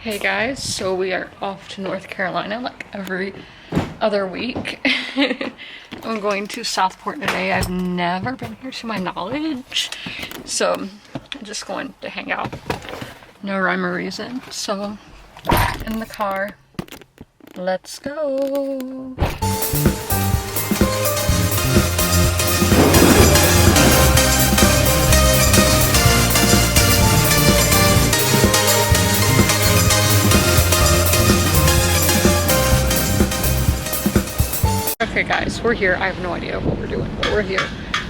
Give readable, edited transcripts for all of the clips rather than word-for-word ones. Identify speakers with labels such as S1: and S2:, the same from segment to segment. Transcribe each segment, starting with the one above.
S1: Hey guys, so we are off to North Carolina like every other week. I'm going to Southport today. I've never been here to my knowledge, so I'm just going to hang out. No rhyme or reason. So in the car, let's go. Okay guys, we're here. I have no idea what we're doing, but we're here.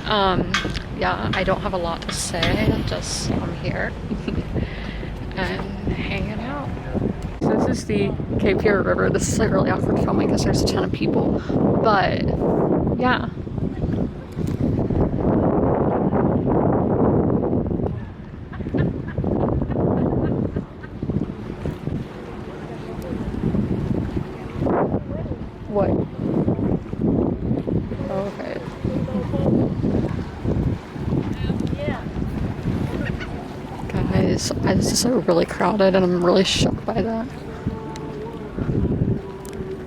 S1: Yeah, I don't have a lot to say, just I'm here and hanging out. So this is the Cape Fear River. This is like really awkward filming because there's a ton of people, but yeah. What? Okay. Guys, this is really crowded and I'm really shocked by that.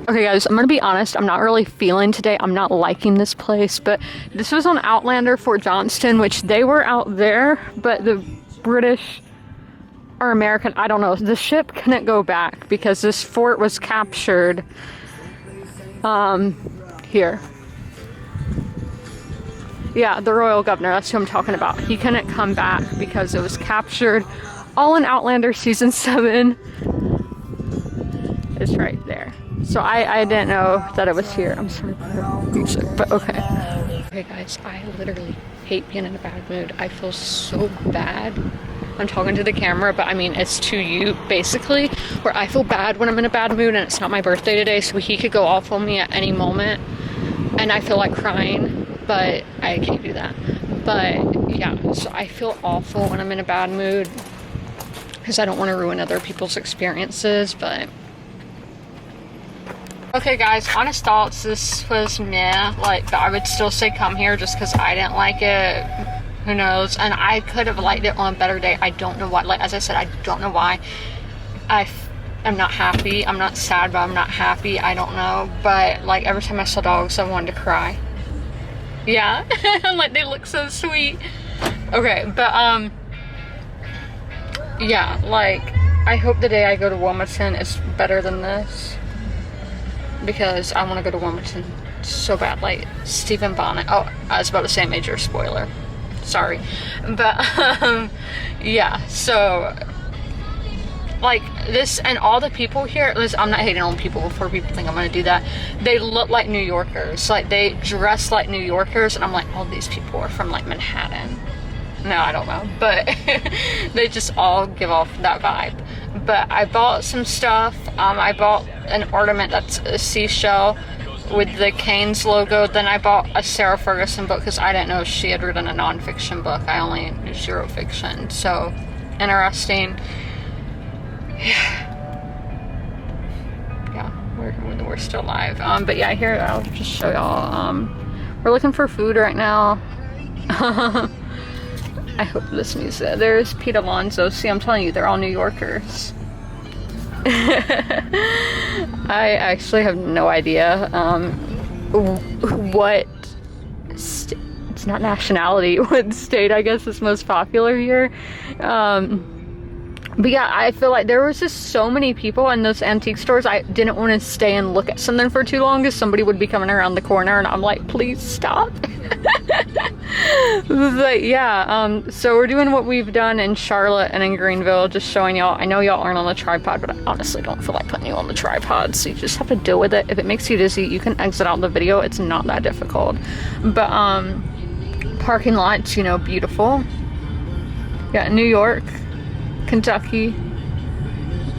S1: Okay guys, I'm gonna be honest, I'm not really feeling today. I'm not liking this place, but this was on Outlander Fort Johnston, which they were out there, but the British or American, I don't know, the ship couldn't go back because this fort was captured here. Yeah, the royal governor, that's who I'm talking about. He couldn't come back because it was captured. All in Outlander season 7. It's right there. So I didn't know that it was here. I'm sorry for the music, but okay. Okay guys, I literally hate being in a bad mood. I feel so bad. I'm talking to the camera, but I mean, it's to you, basically, where I feel bad when I'm in a bad mood and it's not my birthday today, so he could go off on me at any moment, and I feel like crying, but I can't do that. But, yeah, so I feel awful when I'm in a bad mood, because I don't want to ruin other people's experiences, but... Okay, guys, honest thoughts, this was meh, like, I would still say come here just because I didn't like it. Who knows? And I could have liked it on a better day. I don't know why. Like, as I said, I don't know why. I'm not happy. I'm not sad, but I'm not happy. I don't know. But, like, every time I saw dogs, I wanted to cry. Yeah. Like, they look so sweet. Okay, but, yeah, like, I hope the day I go to Wilmington is better than this. Because I want to go to Wilmington so bad. Like, Stephen Bonnet. Oh, I was about to say a major spoiler. Sorry, but yeah, so like this and all the people here, I'm not hating on people before people think I'm gonna do that. They look like New Yorkers, like they dress like New Yorkers, and I'm like, all these people are from like Manhattan. No, I don't know, but they just all give off that vibe. But I bought some stuff. I bought an ornament that's a seashell with the Canes logo. Then I bought a Sarah Ferguson book because I didn't know she had written a non-fiction book. I only knew she wrote fiction. So interesting. Yeah, we're still live. But yeah, here I'll just show y'all. We're looking for food right now. I hope this music. There's Pete Alonso. See, I'm telling you, they're all New Yorkers. I actually have no idea what it's not nationality, what state I guess is most popular here. But yeah, I feel like there was just so many people in those antique stores. I didn't want to stay and look at something for too long because somebody would be coming around the corner and I'm like, please stop. But yeah, so we're doing what we've done in Charlotte and in Greenville, just showing y'all. I know y'all aren't on the tripod, but I honestly don't feel like putting you on the tripod, so you just have to deal with it. If it makes you dizzy, you can exit out the video. It's not that difficult. But parking lots, you know, beautiful. Yeah, New York, Kentucky,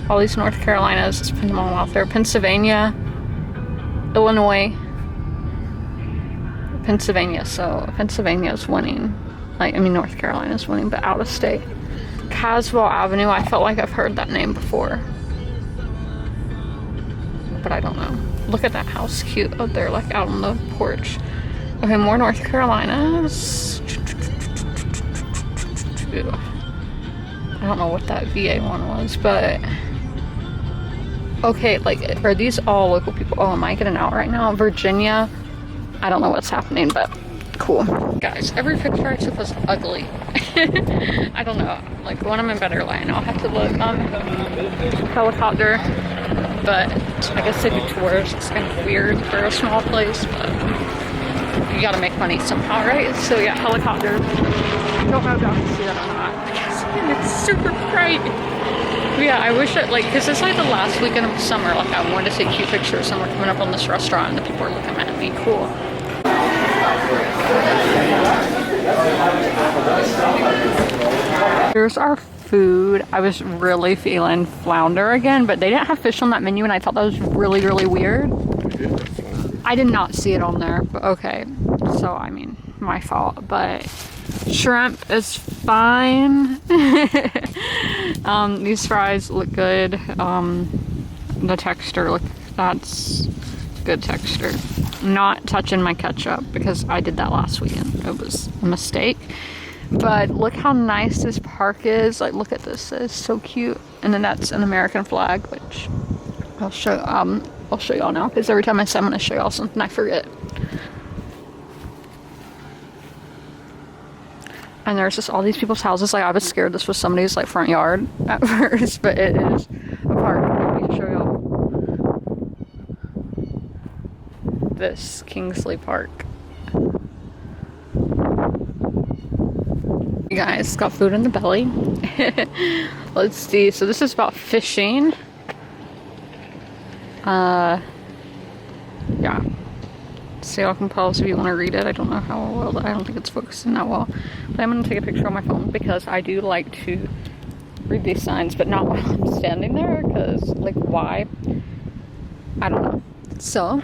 S1: all these North Carolinas, just putting them all out there. Pennsylvania, Illinois, Pennsylvania. So Pennsylvania's winning. Like, I mean, North Carolina's winning, but out of state. Caswell Avenue, I felt like I've heard that name before, but I don't know. Look at that house, cute out there, like out on the porch. Okay, more North Carolinas. I don't know what that VA one was, but Okay, like, are these all local people? Oh, am I getting out right now? Virginia. I don't know what's happening, but cool. Guys, every picture I took was ugly. I don't know. Like, when I'm in better light, I'll have to look. Helicopter. But I guess they do tours. It's kind of weird for a small place, but you gotta make money somehow, right? So yeah, helicopter. Don't know if y'all can see that or not. Because it's super bright. But yeah, I wish it, like, because it's like the last weekend of summer. Like, I wanted to take cute pictures and we're coming up on this restaurant and the people are looking at me. Cool. Here's our food. I was really feeling flounder again, but they didn't have fish on that menu and I thought that was really, really weird. I did not see it on there, but okay. So, I mean, my fault, but shrimp is fine. These fries look good. The texture, look, that's good texture. Not touching my ketchup because I did that last weekend. It was a mistake. But look how nice this park is. Like, look at this. It's so cute. And then that's an American flag, which I'll show y'all now, because every time I say I'm going to show y'all something, I forget. And there's just all these people's houses. Like, I was scared this was somebody's, like, front yard at first, but it is a park. Let me show y'all this Kingsley Park. You guys, got food in the belly. Let's see. So this is about fishing. Yeah. See, I can pause if you want to read it. I don't know how well. I don't think it's focusing that well. But I'm going to take a picture on my phone because I do like to read these signs, but not while I'm standing there. Because, like, why? I don't know. So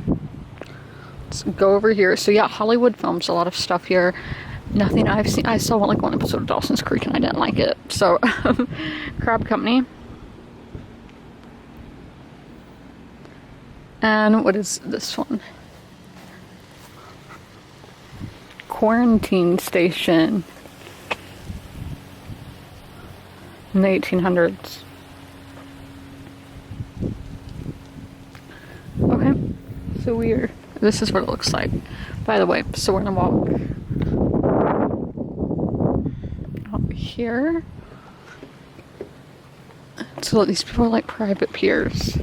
S1: let's go over here. So yeah, Hollywood films a lot of stuff here. Nothing I've seen. I saw like one episode of Dawson's Creek and I didn't like it. So, Crab Company. And what is this one? Quarantine Station. In the 1800s. Okay. So weird. This is what it looks like. By the way, so we're gonna walk here. So these people are like private piers.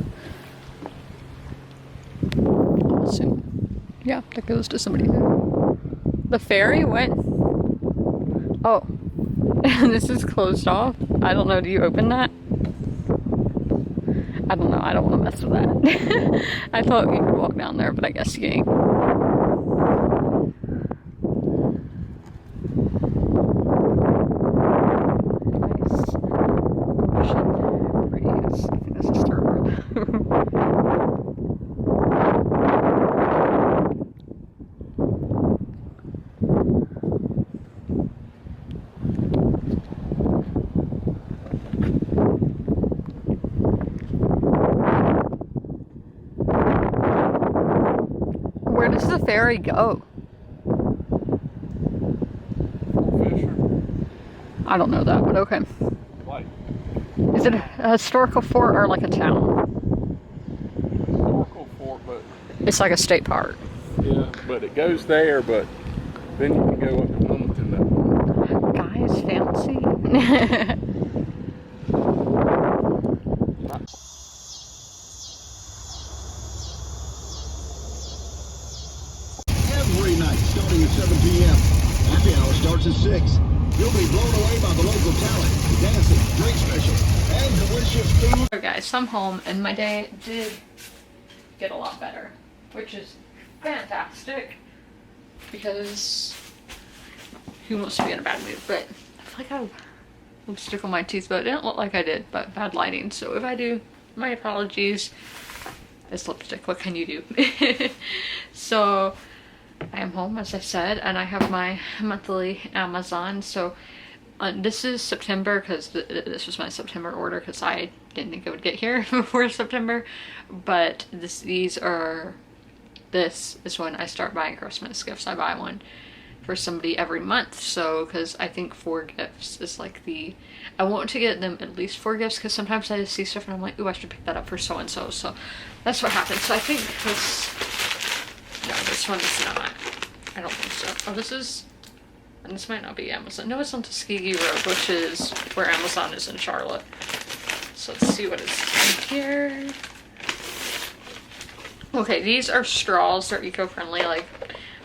S1: I'll assume. Yeah, that goes to somebody there. The ferry went. Oh, this is closed off. I don't know. Do you open that? I don't know. I don't want to mess with that. I thought you could walk down there, but I guess you ain't. Where does the ferry go? I don't know that, but okay.
S2: Why?
S1: Is it a historical fort or like a town?
S2: Historical fort, but
S1: it's like a state park.
S2: Yeah, but it goes there, but then you can go up to Wilmington though.
S1: Guys, fancy.
S3: Every night, starting at 7 p.m. Happy hour starts at 6. You'll be blown away by the local talent, dancing, drink special, and delicious food.
S1: So guys, I'm home and my day did get a lot better, which is fantastic because who wants to be in a bad mood? But I feel like I have lipstick on my teeth, but it didn't look like I did, but bad lighting. So if I do, my apologies. It's lipstick, what can you do? So I am home, as I said, and I have my monthly Amazon. So this is September because this was my September order because I didn't think it would get here before September. But this is when I start buying Christmas gifts. I buy one for somebody every month. So, because I think 4 gifts is like I want to get them at least 4 gifts, because sometimes I just see stuff and I'm like, ooh, I should pick that up for so and so. So that's what happened. So I think this one is not. I don't think so. Oh, and this might not be Amazon. No, it's on Tuskegee Road, which is where Amazon is in Charlotte. So let's see what is in here. Okay, these are straws. They're eco-friendly. Like,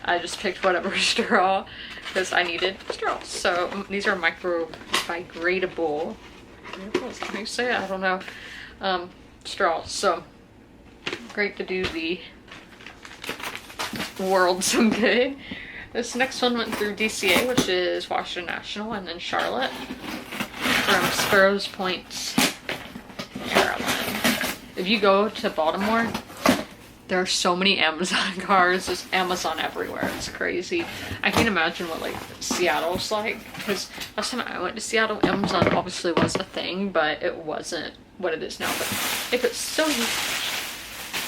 S1: I just picked whatever straw because I needed straws. So these are micro-biodegradable. Is that how you say it? I don't know. Straws. So great to do the world some good. This next one went through DCA, which is Washington National, and then Charlotte from Sparrows Point, Maryland. If you go to Baltimore, there are so many Amazon cars. There's Amazon everywhere. It's crazy. I can't imagine what like Seattle's like, because last time I went to Seattle, Amazon obviously was a thing, but it wasn't what it is now. But they put so much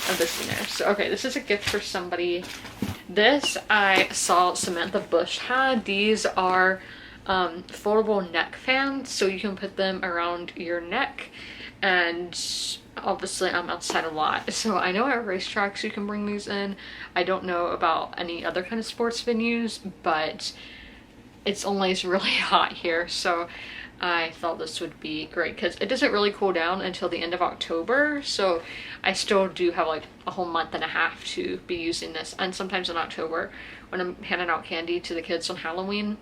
S1: of this in there. So okay, this is a gift for somebody. This I saw Samantha Bush had. These are foldable neck fans, so you can put them around your neck. And obviously I'm outside a lot, so I know at racetracks you can bring these in. I don't know about any other kind of sports venues, but it's always really hot here, so I thought this would be great because it doesn't really cool down until the end of October, so I still do have like a whole month and a half to be using this. And sometimes in October when I'm handing out candy to the kids on Halloween,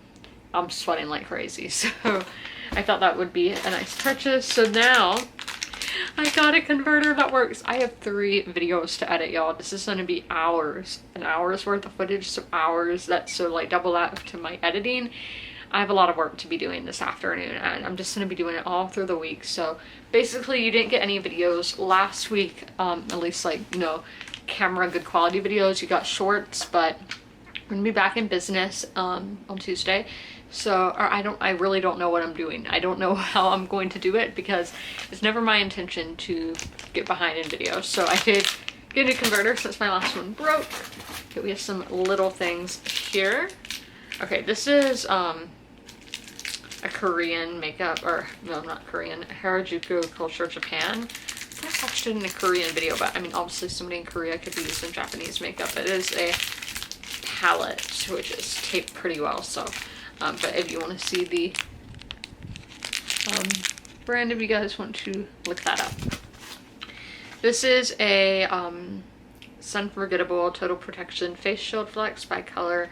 S1: I'm sweating like crazy, so I thought that would be a nice purchase. So now I got a converter that works. I have 3 videos to edit, y'all. This is gonna be hours and hours worth of footage, so hours. That's so like double that to my editing. I have a lot of work to be doing this afternoon, and I'm just gonna be doing it all through the week. So basically you didn't get any videos last week, at least like, you know, camera good quality videos. You got shorts, but I'm gonna be back in business on Tuesday. So I really don't know what I'm doing. I don't know how I'm going to do it because it's never my intention to get behind in videos. So I did get a converter since my last one broke. Okay, we have some little things here. Okay, this is a Korean makeup, or no, not Korean, Harajuku culture, Japan. I watched it in a Korean video, but I mean obviously somebody in Korea could be using Japanese makeup. It is a palette which is taped pretty well, so but if you want to see the brand, if you guys want to look that up. This is a Sunforgettable Total Protection Face Shield Flex by Color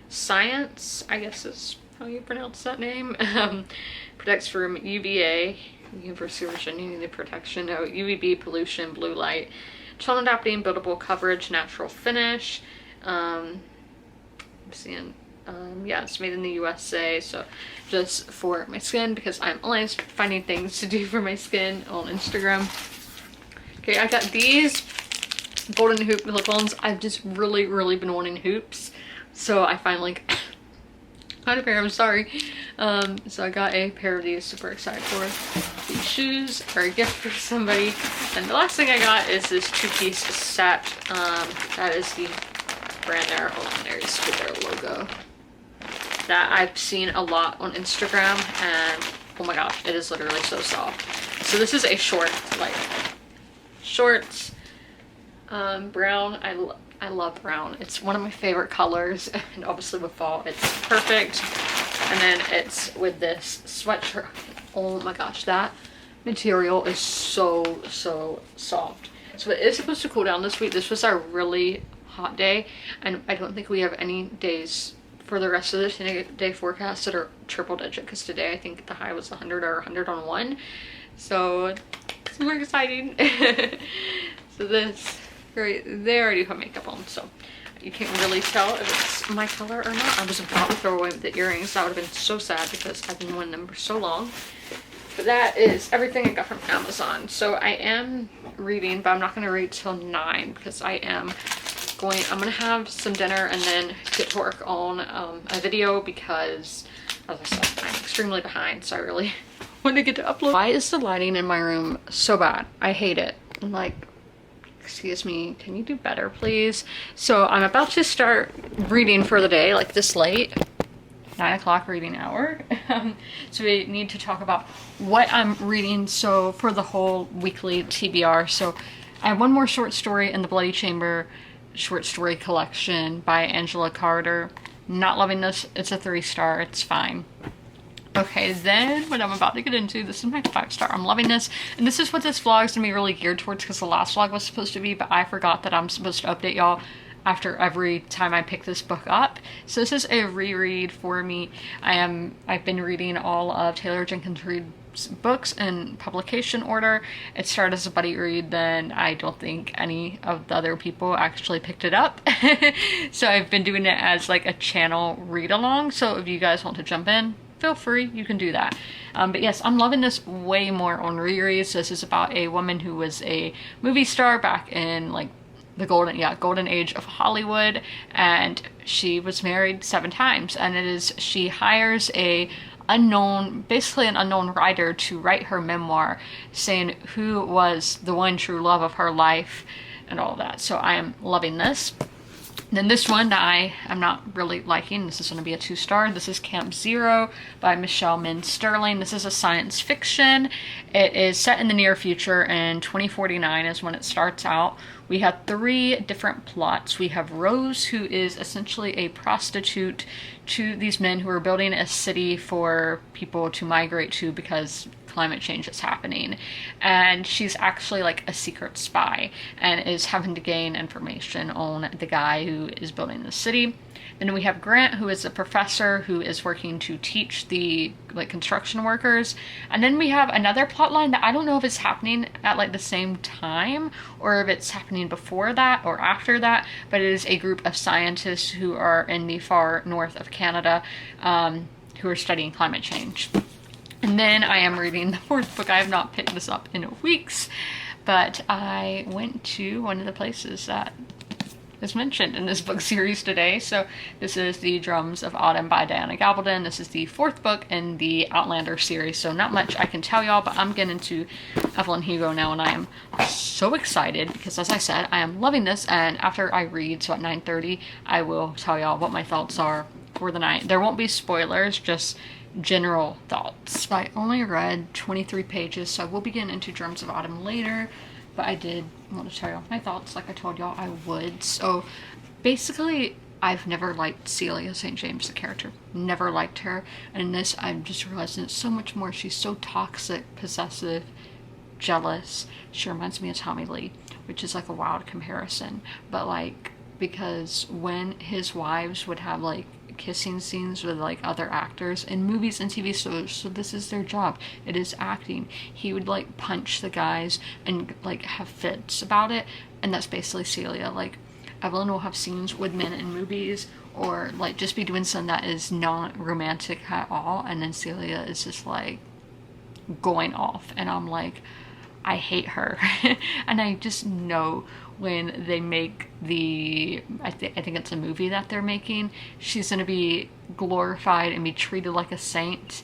S1: Science, I guess is how you pronounce that name. Protects from UVA, University of Virginia needed protection, no, UVB, pollution, blue light, tone adapting, buildable coverage, natural finish. I'm seeing yeah, it's made in the USA, so just for my skin, because I'm always finding things to do for my skin on Instagram. Okay, I got these golden hoop lip-ons. I've just really been wanting hoops, so I finally got a pair. I'm sorry. So I got a pair of these. Super excited for these shoes, or a gift for somebody. And the last thing I got is this 2-piece set. That is the brand there. Hold on, there's their logo. That I've seen a lot on Instagram, and oh my gosh, it is literally so soft. So this is a short, like shorts, brown. I love brown. It's one of my favorite colors, and obviously with fall it's perfect. And then it's with this sweatshirt. Oh my gosh, that material is so soft. So it is supposed to cool down this week. This was our really hot day, and I don't think we have any days for the rest of the 10-day forecast that are triple digit, because today I think the high was 100 or 101, so super exciting. So this, right there, I do have makeup on, so you can't really tell if it's my color or not. I was about to throw away the earrings. That would have been so sad because I've been wanting them for so long. But that is everything I got from Amazon. So I am reading, but I'm not going to read till 9 because I'm gonna have some dinner and then get to work on a video, because as I said, I'm extremely behind, so I really want to get to upload. Why is the lighting in my room so bad? I hate it. Like, Excuse me, can you do better, please? So I'm about to start reading for the day, like this late. 9 o'clock reading hour. So we need to talk about what I'm reading. So for the whole weekly TBR, so I have one more short story in the Bloody Chamber short story collection by Angela Carter. Not loving this. It's a 3-star. It's fine. Okay, then what I'm about to get into, this is my 5-star. I'm loving this. And this is what this vlog is going to be really geared towards, because the last vlog was supposed to be, but I forgot that I'm supposed to update y'all after every time I pick this book up. So this is a reread for me. I've been reading all of Taylor Jenkins Reid's books in publication order. It started as a buddy read, then I don't think any of the other people actually picked it up. So I've been doing it as like a channel read along. So if you guys want to jump in, feel free, you can do that. But yes, I'm loving this way more on rereads. This is about a woman who was a movie star back in like the golden age of Hollywood, and she was married 7 times, and she hires basically an unknown writer to write her memoir, saying who was the one true love of her life and all that. So I am loving this. Then this one that I am not really liking, this is going to be a 2-star. This is Camp Zero by Michelle Min Sterling. This is a science fiction. It is set in the near future, and 2049 is when it starts out. We have 3 different plots. We have Rose, who is essentially a prostitute to these men who are building a city for people to migrate to because climate change is happening, and she's actually like a secret spy and is having to gain information on the guy who is building the city. Then we have Grant, who is a professor who is working to teach the like construction workers. And then we have another plot line that I don't know if it's happening at like the same time or if it's happening before that or after that, but it is a group of scientists who are in the far north of Canada, who are studying climate change. And then I am reading the 4th book. I have not picked this up in weeks, but I went to one of the places that is mentioned in this book series today. So this is The Drums of Autumn by Diana Gabaldon. This is the 4th book in the Outlander series, so not much I can tell y'all, but I'm getting into Evelyn Hugo now, and I am so excited because, as I said, I am loving this, and after I read, so at 9:30, I will tell y'all what my thoughts are for the night. There won't be spoilers, just general thoughts. I only read 23 pages, so I will be getting into Drums of Autumn later, but I did want to tell y'all my thoughts like I told y'all I would. So basically, I've never liked Celia St. James, the character. Never liked her. And in this, I'm just realizing it's so much more. She's so toxic, possessive, jealous. She reminds me of Tommy Lee, which is like a wild comparison. But like, because when his wives would have like kissing scenes with like other actors in movies and TV shows, so this is their job, it is acting, he would like punch the guys and like have fits about it, and that's basically Celia. Like, Evelyn will have scenes with men in movies or like just be doing something that is not romantic at all, and then Celia is just like going off, and I'm like, I hate her. And I just know when they make I think it's a movie that they're making, she's going to be glorified and be treated like a saint.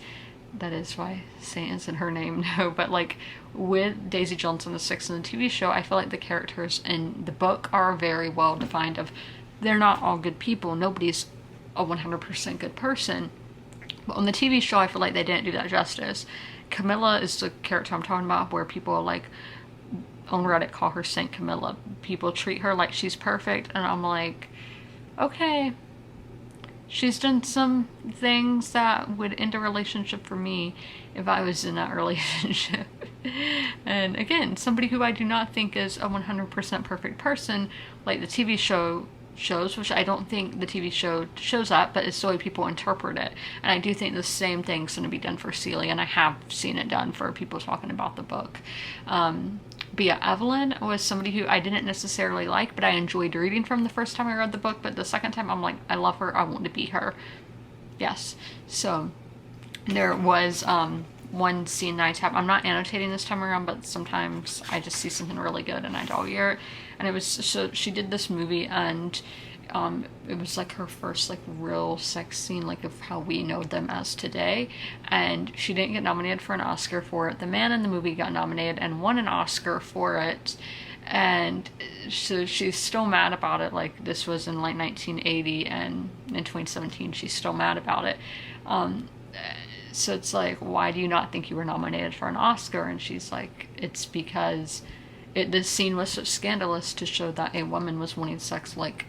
S1: That is why Saint is in her name, no, but like with Daisy Jones and the Six in the TV show, I feel like the characters in the book are very well defined of they're not all good people. Nobody's a 100% good person. But on the TV show, I feel like they didn't do that justice. Camilla is the character I'm talking about, where people like on Reddit call her Saint Camilla. People treat her like she's perfect, and I'm like, okay, she's done some things that would end a relationship for me if I was in that relationship. And again, somebody who I do not think is a 100% perfect person, like the TV show shows, which I don't think the TV show shows that, but it's the way people interpret it. And I do think the same thing's going to be done for Celia, and I have seen it done for people talking about the book. But yeah, Evelyn was somebody who I didn't necessarily like, but I enjoyed reading from the first time I read the book, but the second time I'm like, I love her, I want to be her. Yes. So there was one scene I'm not annotating this time around, but sometimes I just see something really good and I dog ear it. And it was, so she did this movie, and it was like her first like real sex scene, like of how we know them as today, and she didn't get nominated for an Oscar for it. The man in the movie got nominated and won an Oscar for it, And so she's still mad about it. Like, this was in like 1980, and in 2017 she's still mad about it. So it's like, why do you not think you were nominated for an Oscar? And she's like, it's because this scene was so scandalous to show that a woman was wanting sex. Like,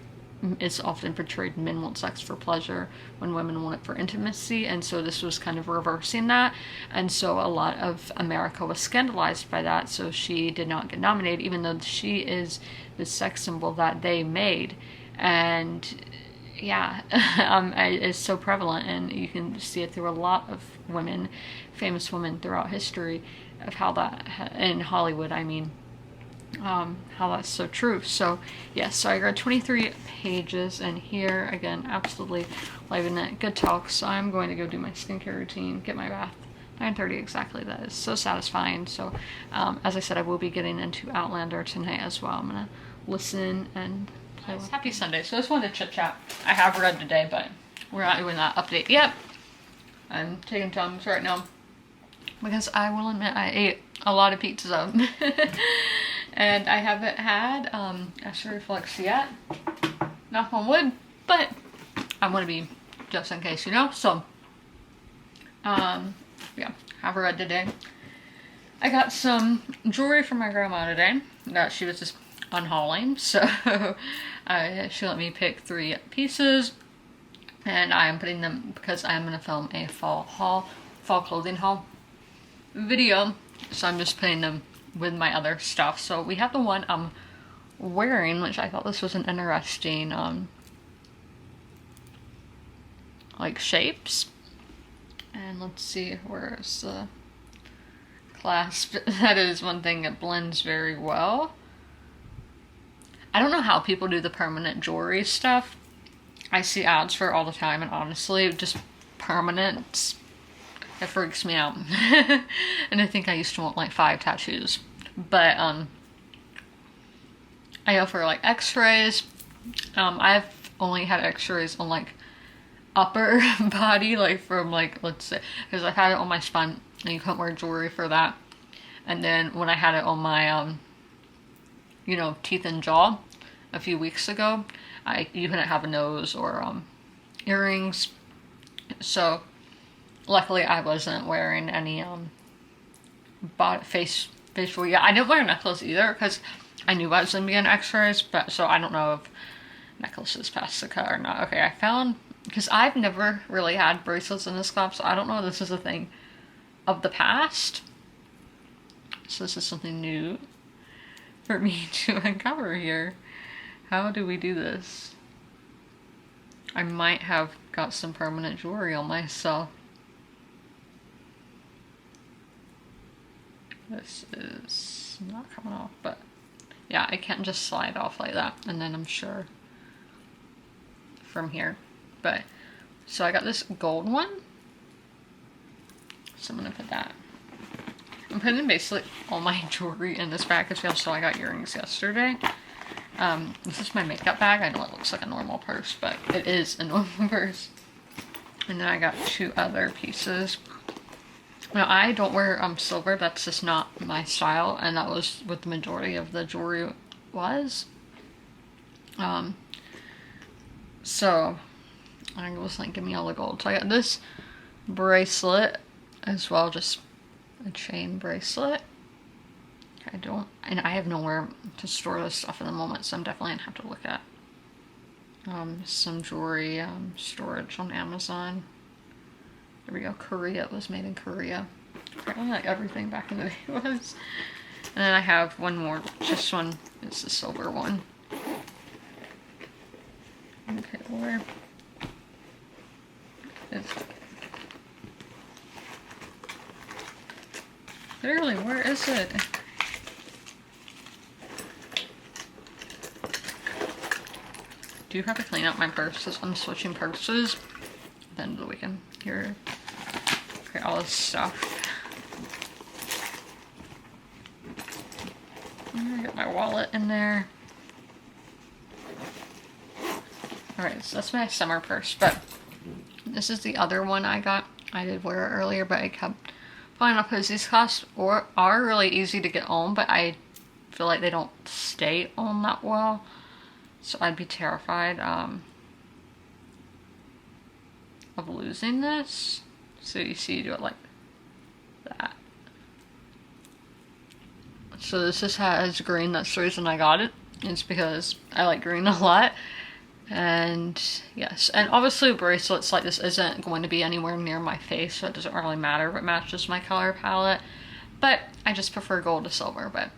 S1: it's often portrayed men want sex for pleasure when women want it for intimacy, and so this was kind of reversing that, and so a lot of America was scandalized by that. So she did not get nominated, even though she is the sex symbol that they made. And yeah, it's so prevalent, and you can see it through a lot of women, famous women throughout history, of how that, in Hollywood, I mean, how that's so true. So yes, so I read 23 pages, and here again, absolutely loving it. Good talk. So I'm going to go do my skincare routine, get my bath. 9:30 exactly. That is so satisfying. So as I said, I will be getting into Outlander tonight as well. I'm gonna listen and play. Happy Sunday. So I just wanted to chit chat. I have read today, but we're not doing that update yet. I'm taking Tums right now because I will admit I ate a lot of pizza. And I haven't had acid reflux yet, knock on wood, but I want to be just in case, you know. So yeah, have read today. I got some jewelry from my grandma today that she was just unhauling, so she let me pick 3 pieces, and I am putting them because I'm going to film a fall clothing haul video, so I'm just putting them with my other stuff. So we have the one I'm wearing, which I thought this was an interesting like shapes. And let's see, where's the clasp? That is one thing that blends very well. I don't know how people do the permanent jewelry stuff. I see ads for it all the time, and honestly, just permanent, it freaks me out. And I think I used to want like 5 tattoos. But I go for like x-rays. I've only had x-rays on like upper body, like from like, let's say, because I had it on my spine, and you couldn't wear jewelry for that. And then when I had it on my you know, teeth and jaw a few weeks ago, you couldn't have a nose or earrings. So luckily I wasn't wearing any facial. Yeah, I didn't wear a necklace either because I knew I was gonna be in x-rays, but so I don't know if necklaces pass the cut or not. Okay, I found, because I've never really had bracelets in this club, so I don't know if this is a thing of the past. So this is something new for me to uncover here. How do we do this? I might have got some permanent jewelry on myself. This is not coming off, but yeah, I can't just slide off like that, and then I'm sure from here. But so I got this gold one, so I'm gonna put that. I'm putting basically all my jewelry in this bag as well. So I got earrings yesterday. This is my makeup bag. I know it looks like a normal purse, but it is a normal purse. And then I got 2 other pieces. Now, I don't wear silver. That's just not my style, and that was what the majority of the jewelry was. So I was like, give me all the gold. So I got this bracelet as well, just a chain bracelet. I have nowhere to store this stuff at the moment, so I'm definitely gonna have to look at some jewelry storage on Amazon. There we go. Korea. It was made in Korea. Apparently, like everything back in the day was. And then I have one more. This one is the silver one. Okay, where is it? Literally, where is it? Do have to clean out my purses. I'm switching purses at the end of the weekend. Here. Okay, all this stuff. I got my wallet in there. Alright, so that's my summer purse, but this is the other one I got. I did wear it earlier, but I kept falling off because these clasps are really easy to get on, but I feel like they don't stay on that well. So I'd be terrified of losing this. So you see, you do it like that. So this just has green. That's the reason I got it. It's because I like green a lot. And yes, and obviously bracelets like this isn't going to be anywhere near my face, so it doesn't really matter if it matches my color palette. But I just prefer gold to silver. But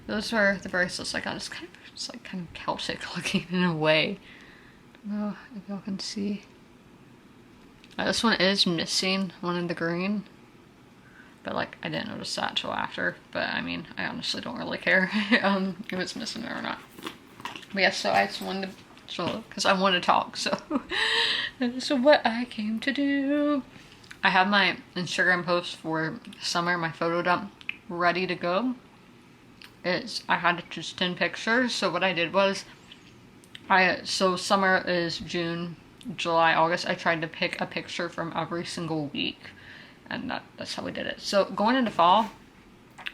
S1: those were the bracelets I got. It's kind of Celtic looking in a way. I don't know if y'all can see. This one is missing one in the green. But like, I didn't notice that till after. But I mean, I honestly don't really care if it's missing it or not. But yeah, so I just wanted to show, because I want to talk, so that is what I came to do. I have my Instagram post for summer, my photo dump, ready to go. I had to choose 10 pictures, so what I did was, so summer is June, July, August. I tried to pick a picture from every single week, and that's how we did it. So going into fall,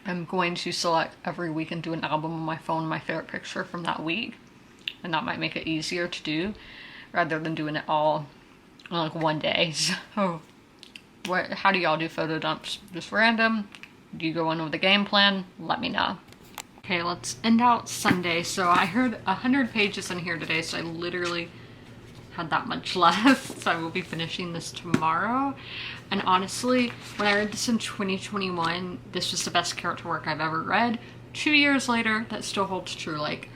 S1: I'm going to select every week and do an album on my phone, my favorite picture from that week. And that might make it easier to do rather than doing it all in like one day. So how do y'all do photo dumps? Just random? Do you go in with a game plan? Let me know. Okay, let's end out Sunday. So I heard 100 pages in here today, so I literally had that much left. So I will be finishing this tomorrow. And honestly, when I read this in 2021, this was the best character work I've ever read. 2 years later, that still holds true. Like,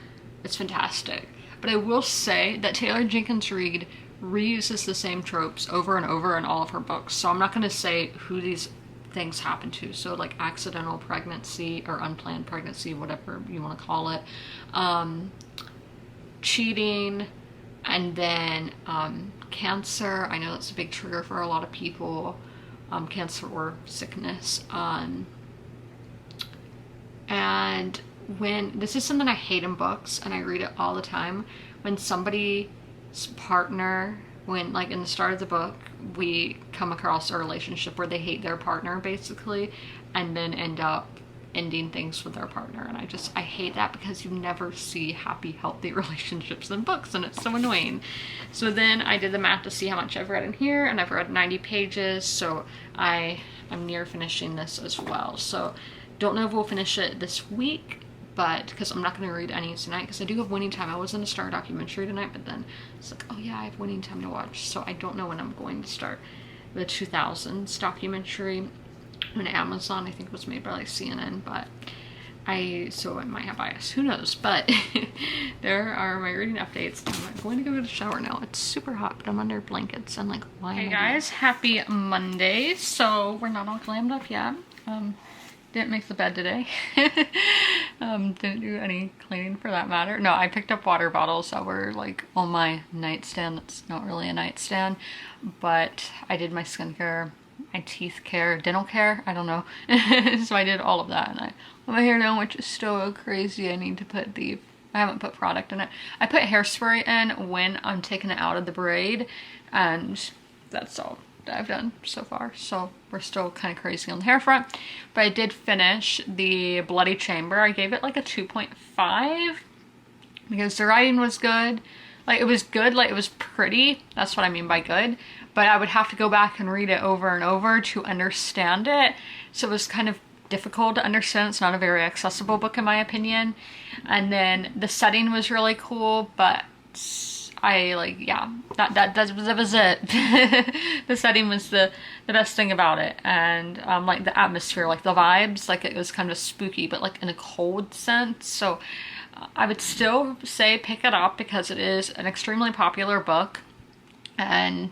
S1: it's fantastic. But I will say that Taylor Jenkins Reid reuses the same tropes over and over in all of her books. So I'm not going to say who these things happen to. So like accidental pregnancy or unplanned pregnancy, whatever you want to call it. Cheating, and then cancer. I know that's a big trigger for a lot of people. Cancer or sickness. And when this is something I hate in books, and I read it all the time, when somebody's partner, when like in the start of the book we come across a relationship where they hate their partner basically, and then end up ending things with their partner, and I hate that, because you never see happy, healthy relationships in books, and it's so annoying. So then I did the math to see how much I've read in here, and I've read 90 pages, so I'm near finishing this as well. So don't know if we'll finish it this week, but because I'm not going to read any tonight, because I do have Winning Time. I was going to start a documentary tonight, but then it's like, oh yeah, I have Winning Time to watch. So I don't know when I'm going to start the 2000s documentary on Amazon. I think it was made by like CNN, but so it might have bias. Who knows? But there are my reading updates. I'm going to go to the shower now. It's super hot, but I'm under blankets and like, why? Hey guys, happy Monday. So we're not all glammed up yet. Didn't make the bed today. Didn't do any cleaning for that matter. No, I picked up water bottles that were like on my nightstand. That's not really a nightstand, but I did my skincare, my teeth care, dental care, I don't know. So I did all of that, and I have my hair down, which is still crazy. I need to put I haven't put product in it. I put hairspray in when I'm taking it out of the braid, and that's all I've done so far. So we're still kind of crazy on the hair front, but I did finish the Bloody Chamber. I gave it like a 2.5 because the writing was good. Like, it was good, like it was pretty. That's what I mean by good. But I would have to go back and read it over and over to understand it. So it was kind of difficult to understand. It's not a very accessible book in my opinion. And then the setting was really cool, but that was it. The setting was the best thing about it, and like the atmosphere, like the vibes, like it was kind of spooky, but like in a cold sense. So I would still say pick it up because it is an extremely popular book, and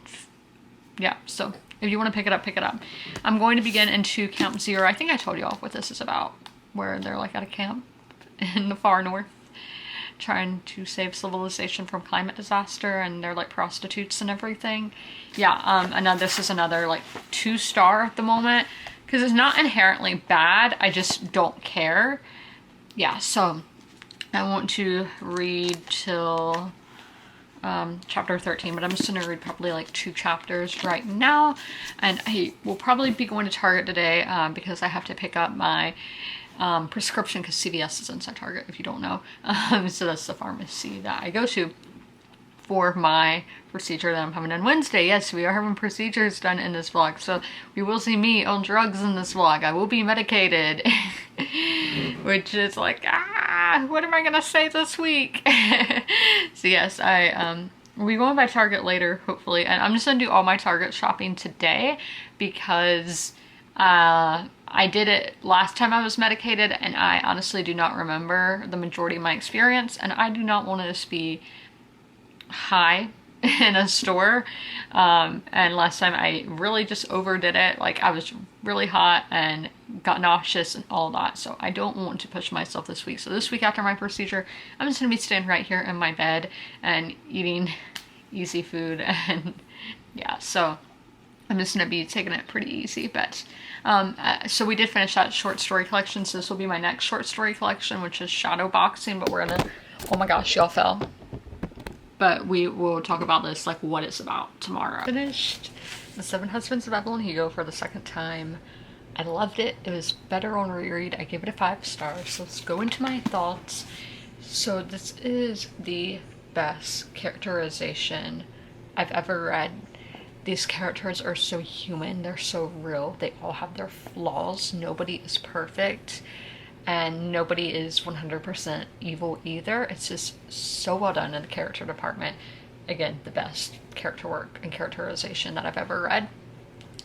S1: yeah, so if you want to pick it up, pick it up. I'm going to begin into Camp Zero. I think I told you all what this is about, where they're like at a camp in the far north, trying to save civilization from climate disaster, and they're like prostitutes and everything. Yeah, this is another like 2-star at the moment, because it's not inherently bad, I just don't care. Yeah, so I want to read till chapter 13, but I'm just gonna read probably like 2 chapters right now, and I will probably be going to Target today because I have to pick up my prescription, because CVS is inside Target, if you don't know. So that's the pharmacy that I go to for my procedure that I'm having on Wednesday. Yes, we are having procedures done in this vlog, so we will see me on drugs in this vlog. I will be medicated. Which is like, what am I gonna say this week? So yes, we'll be going by Target later, hopefully, and I'm just gonna do all my Target shopping today because I did it last time I was medicated, and I honestly do not remember the majority of my experience, and I do not want to just be high in a store. And last time I really just overdid it. Like, I was really hot and got nauseous and all that, so I don't want to push myself this week. So this week after my procedure, I'm just gonna be staying right here in my bed and eating easy food, and yeah, so I'm just gonna be taking it pretty easy. But so we did finish that short story collection, so this will be my next short story collection, which is shadow boxing. But we're gonna, oh my gosh, y'all fell. But we will talk about this, like what it's about, tomorrow. Finished The 7 Husbands of Evelyn Hugo for the second time. I loved it. It was better on reread. I gave it a 5 stars. So let's go into my thoughts. So this is the best characterization I've ever read. These characters are so human. They're so real. They all have their flaws. Nobody is perfect. And nobody is 100% evil either. It's just so well done in the character department. Again, the best character work and characterization that I've ever read.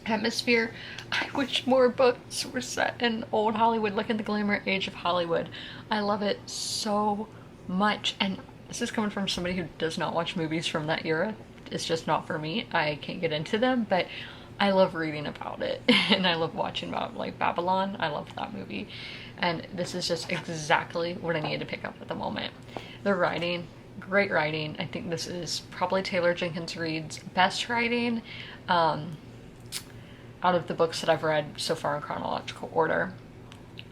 S1: Atmosphere. I wish more books were set in old Hollywood, like in the glamour age of Hollywood. I love it so much. And this is coming from somebody who does not watch movies from that era. It's just not for me. I can't get into them, but I love reading about it. And I love watching about, like, Babylon. I love that movie. And this is just exactly what I needed to pick up at the moment. The writing, great writing. I think this is probably Taylor Jenkins Reid's best writing out of the books that I've read so far in chronological order.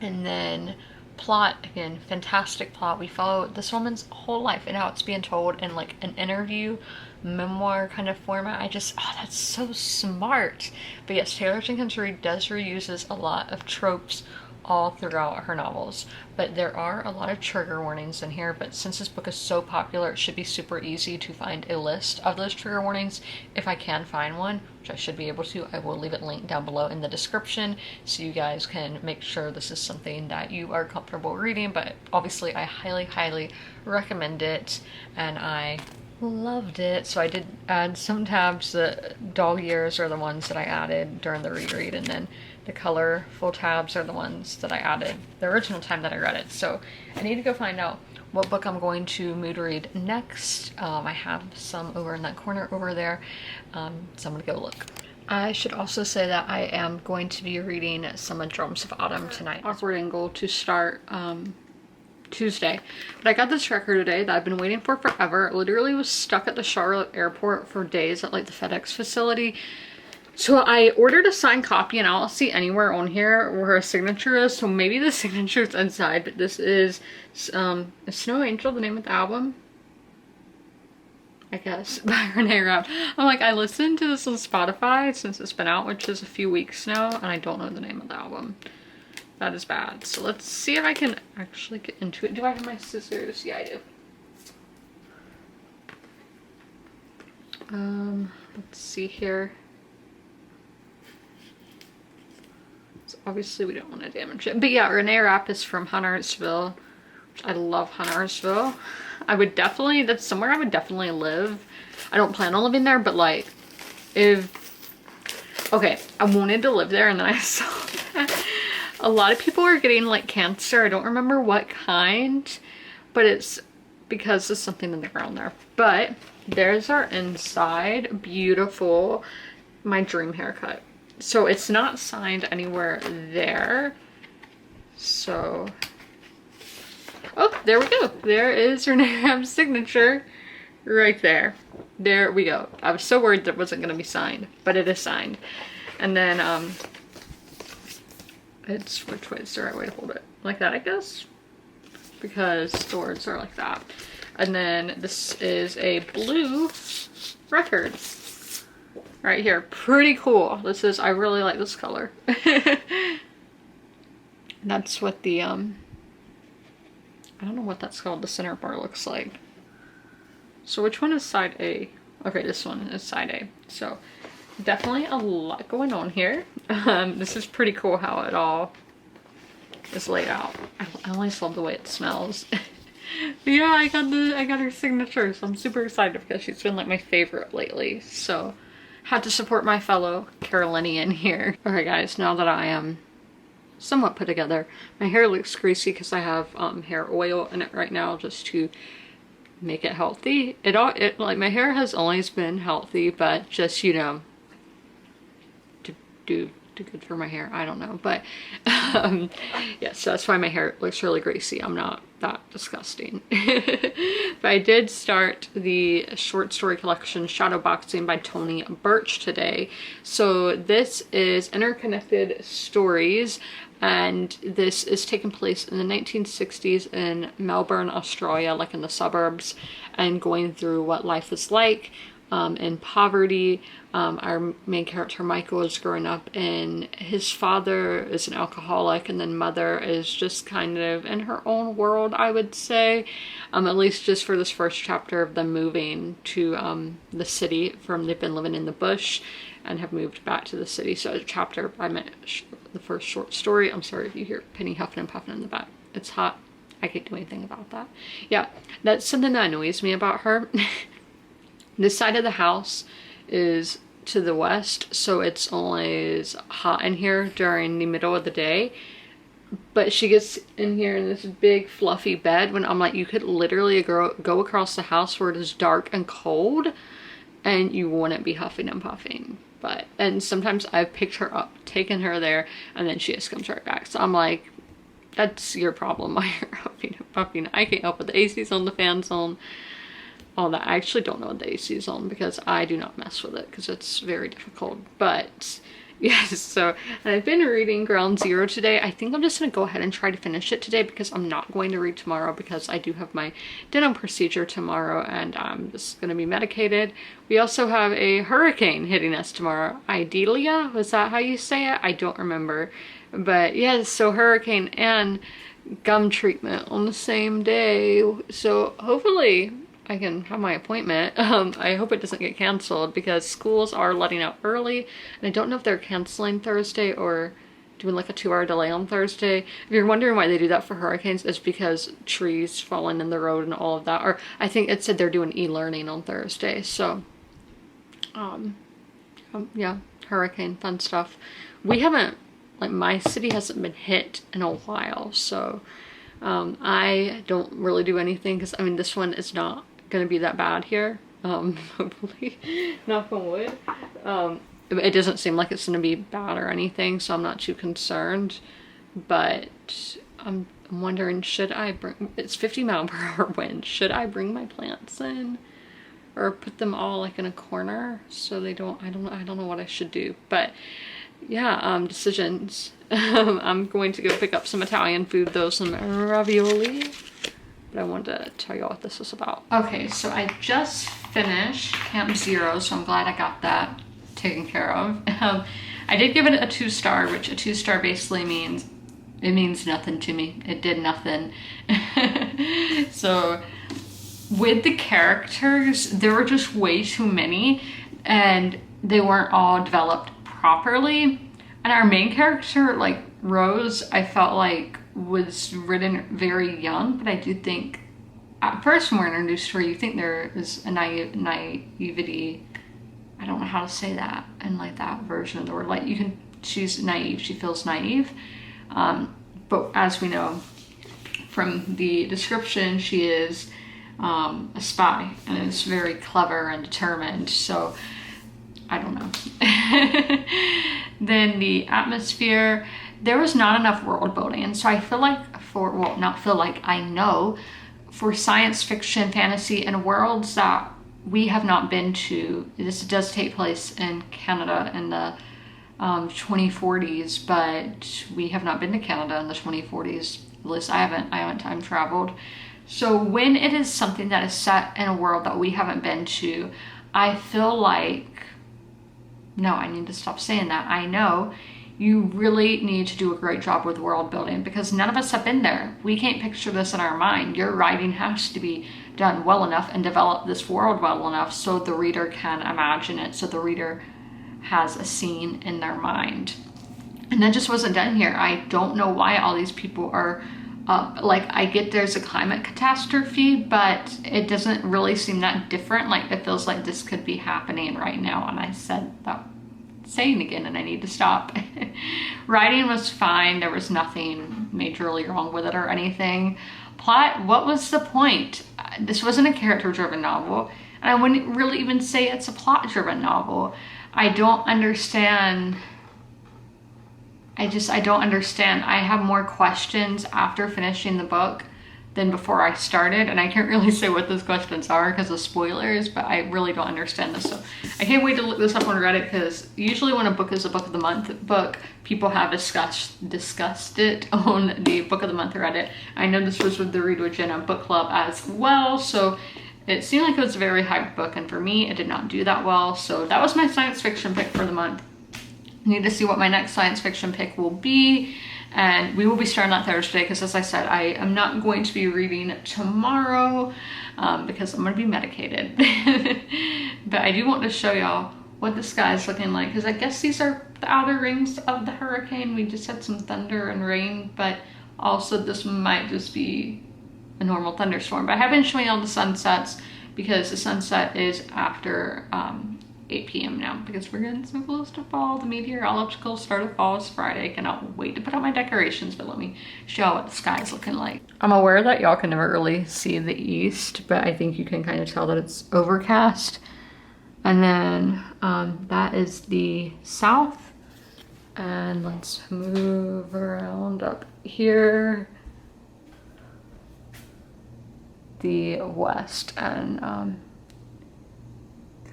S1: And then plot, again, fantastic plot. We follow this woman's whole life and how it's being told in like an interview memoir kind of format. I just, oh, that's so smart. But yes, Taylor Jenkins Reid reuses a lot of tropes all throughout her novels, but there are a lot of trigger warnings in here. But since this book is so popular, it should be super easy to find a list of those trigger warnings. If I can find one, which I should be able to, I will leave it linked down below in the description so you guys can make sure this is something that you are comfortable reading. But obviously I highly recommend it, and I loved it. So I did add some tabs. The dog ears are the ones that I added during the reread, and then the colorful tabs are the ones that I added the original time that I read it. So I need to go find out what book I'm going to mood read next. I have some over in that corner over there, so I'm gonna go look. I should also say that I am going to be reading some of Drums of Autumn tonight. Awkward angle to start Tuesday. But I got this record today that I've been waiting for forever. It literally was stuck at the Charlotte airport for days at like the FedEx facility. So I ordered a signed copy, and I don't see anywhere on here where her signature is. So maybe the signature is inside, but this is Snow Angel, the name of the album, I guess, by Renee Rapp. I'm like, I listened to this on Spotify since it's been out, which is a few weeks now, and I don't know the name of the album. That is bad. So let's see if I can actually get into it. Do I have my scissors? Yeah, I do. Let's see here. So obviously we don't want to damage it. But yeah, Renee Rapp is from Huntersville, which I love Huntersville. I would definitely, that's somewhere I would definitely live. I don't plan on living there, but like, okay, I wanted to live there, and then I saw that a lot of people are getting like cancer. I don't remember what kind, but it's because there's something in the ground there. But there's our inside. Beautiful. My dream haircut. So it's not signed anywhere there. So, oh, there we go. There is Renee Rapp's signature right there. There we go. I was so worried that it wasn't going to be signed, but it is signed. And then, it's, which way is the right way to hold it? Like that, I guess? Because the words are like that. And then this is a blue record. Right here. Pretty cool. This is, I really like this color. And that's what the, I don't know what that's called, the center bar looks like. So which one is side A? Okay, this one is side A. So definitely a lot going on here. This is pretty cool how it all is laid out. I always love the way it smells. But yeah, I got her signature, so I'm super excited because she's been like my favorite lately. So had to support my fellow Carolinian here. Okay guys, now that I am somewhat put together, my hair looks greasy because I have hair oil in it right now just to make it healthy. It like my hair has always been healthy, but just, you know, to do good for my hair, I don't know, but yeah, so that's why my hair looks really greasy. I'm not that disgusting. But I did start the short story collection Shadowboxing by Tony Birch today. So this is interconnected stories, and this is taking place in the 1960s in Melbourne, Australia, like in the suburbs, and going through what life is like in poverty. Our main character Michael is growing up, and his father is an alcoholic, and then mother is just kind of in her own world, I would say, at least just for this first chapter of them moving to the city from they've been living in the bush and have moved back to the city. So a chapter, I meant the first short story. I'm sorry if you hear Penny huffing and puffing in the back. It's hot. I can't do anything about that. Yeah, that's something that annoys me about her. This side of the house is to the west, so it's always hot in here during the middle of the day. But she gets in here in this big fluffy bed when I'm like, you could literally go across the house where it is dark and cold and you wouldn't be huffing and puffing. And sometimes I've picked her up, taken her there, and then she just comes right back. So I'm like, that's your problem why you're huffing and puffing. I can't help it. The AC's on, the fan's on, all that. I actually don't know what the AC is on because I do not mess with it because it's very difficult. But yes, so and I've been reading Ground Zero today. I think I'm just gonna go ahead and try to finish it today because I'm not going to read tomorrow because I do have my dental procedure tomorrow and I'm just gonna be medicated. We also have a hurricane hitting us tomorrow. Idalia, was that how you say it? I don't remember. But yes, so hurricane and gum treatment on the same day. So hopefully I can have my appointment. I hope it doesn't get canceled because schools are letting out early, and I don't know if they're canceling Thursday or doing like a 2-hour delay on Thursday. If you're wondering why they do that for hurricanes, it's because trees falling in the road and all of that. Or I think it said they're doing e-learning on Thursday. So yeah, hurricane, fun stuff. We haven't, like my city hasn't been hit in a while, so I don't really do anything because I mean this one is not gonna be that bad here, hopefully, knock on wood. It doesn't seem like it's gonna be bad or anything, so I'm not too concerned, but I'm wondering, should I bring, it's 50-mile-per-hour wind, should I bring my plants in or put them all like in a corner so they don't, I don't know what I should do, but yeah, decisions. I'm going to go pick up some Italian food though, some ravioli. But I wanted to tell you all what this is about. Okay, so I just finished Camp Zero, so I'm glad I got that taken care of. I did give it a 2-star, which a 2-star basically means it means nothing to me. It did nothing. So with the characters, there were just way too many and they weren't all developed properly. And our main character, like Rose, I felt like was written very young, but I do think at first when we're introduced to her, you think there is a naivety. I don't know how to say that in like that version of the word. Like she's naive, she feels naive. But as we know from the description, she is a spy and is very clever and determined. So I don't know. Then the atmosphere, there was not enough world building. And so I feel like I know for science fiction, fantasy, and worlds that we have not been to, this does take place in Canada in the 2040s, but we have not been to Canada in the 2040s. At least I haven't time traveled. So when it is something that is set in a world that we haven't been to, I feel like, no, I need to stop saying that. I know you really need to do a great job with world building, because none of us have been there. We can't picture this in our mind. Your writing has to be done well enough and develop this world well enough so the reader can imagine it, so the reader has a scene in their mind. And that just wasn't done here. I don't know why all these people are like, I get there's a climate catastrophe, but it doesn't really seem that different. Like, it feels like this could be happening right now. And I said that saying again, and I need to stop. Writing was fine. There was nothing majorly wrong with it or anything. Plot, what was the point? This wasn't a character-driven novel, and I wouldn't really even say it's a plot-driven novel. I don't understand. I don't understand. I have more questions after finishing the book than before I started, and I can't really say what those questions are because of spoilers, but I really don't understand this. So I can't wait to look this up on Reddit, because usually when a book is a book of the month book, people have discussed it on the book of the month Reddit. I know this was with the Read with Jenna book club as well, so it seemed like it was a very hyped book, and for me, it did not do that well. So that was my science fiction pick for the month. I need to see what my next science fiction pick will be. And we will be starting that Thursday, because as I said, I am not going to be reading tomorrow because I'm going to be medicated. But I do want to show y'all what the sky is looking like, because I guess these are the outer rings of the hurricane. We just had some thunder and rain, but also this might just be a normal thunderstorm. But I have been showing y'all the sunsets, because the sunset is after 8 p.m. now, because we're getting so close to fall. The meteorological start of fall is Friday. I cannot wait to put out my decorations, but let me show you what the sky is looking like. I'm aware that y'all can never really see the east, but I think you can kind of tell that it's overcast. And then that is the south. And let's move around up here. The west, and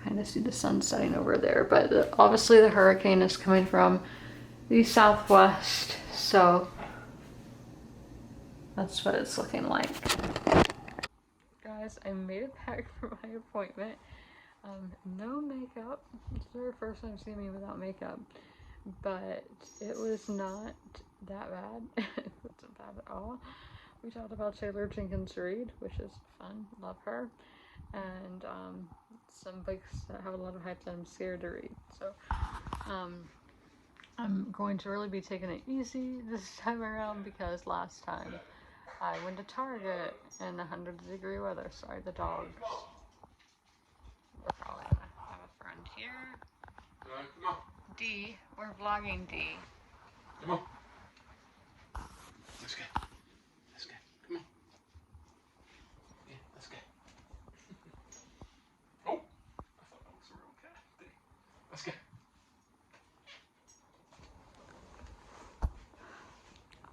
S1: kind of see the sun setting over there, but obviously the hurricane is coming from the southwest, so that's what it's looking like. Guys, I made it back for my appointment. No makeup. It's the very first time seeing me without makeup, but it was not that bad. It wasn't bad at all. We talked about Taylor Jenkins Reid, which is fun, love her, and some books that have a lot of hype that I'm scared to read. So I'm going to really be taking it easy this time around, because last time I went to Target in 100-degree weather. Sorry, the dogs. We're probably gonna have a friend here.
S2: Come on.
S1: D, we're vlogging D.
S2: Come on. Let's go. Let's go. Come on. Yeah, let's go. Oh, I thought that was a real cat. Let's go.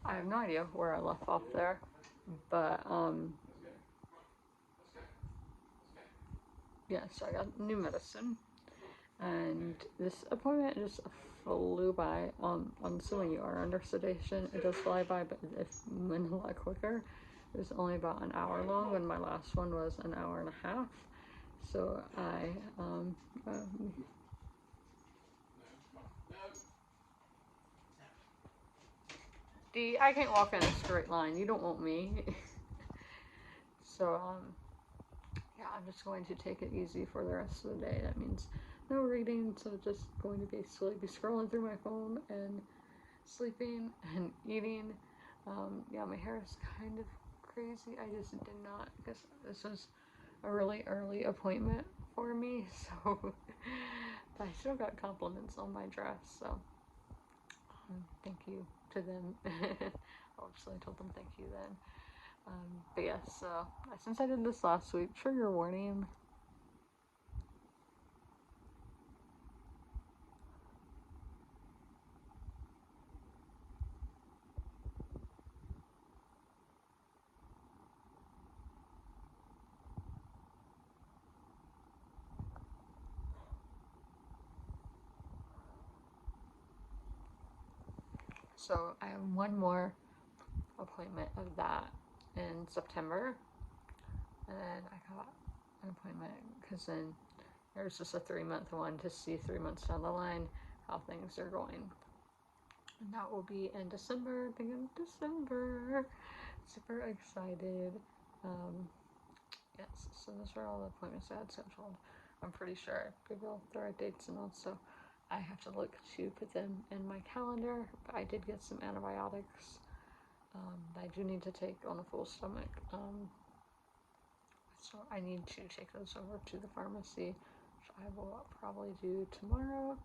S1: I have no idea where I left off there, but yeah, so I got new medicine, and this appointment just flew by. So when you are under sedation, it does fly by, but it went a lot quicker. It was only about an hour long, when my last one was an hour and a half. So I can't walk in a straight line. You don't want me. So yeah, I'm just going to take it easy for the rest of the day. That means no reading, so just going to basically be scrolling through my phone and sleeping and eating. Yeah, my hair is kind of crazy. I just did not, because this was a really early appointment for me, so but I still got compliments on my dress, so thank you to them. Obviously I told them thank you then. But yeah, so since I did this last week, trigger warning. So I have one more appointment of that in September, and then I got an appointment because then there's just a 3-month one to see 3 months down the line how things are going. And that will be in December, the end of December. Super excited. Yes, so those are all the appointments I had scheduled. I'm pretty sure I gave all the right dates and all, so I have to look to put them in my calendar. But I did get some antibiotics that I do need to take on a full stomach. So I need to take those over to the pharmacy, which I will probably do tomorrow,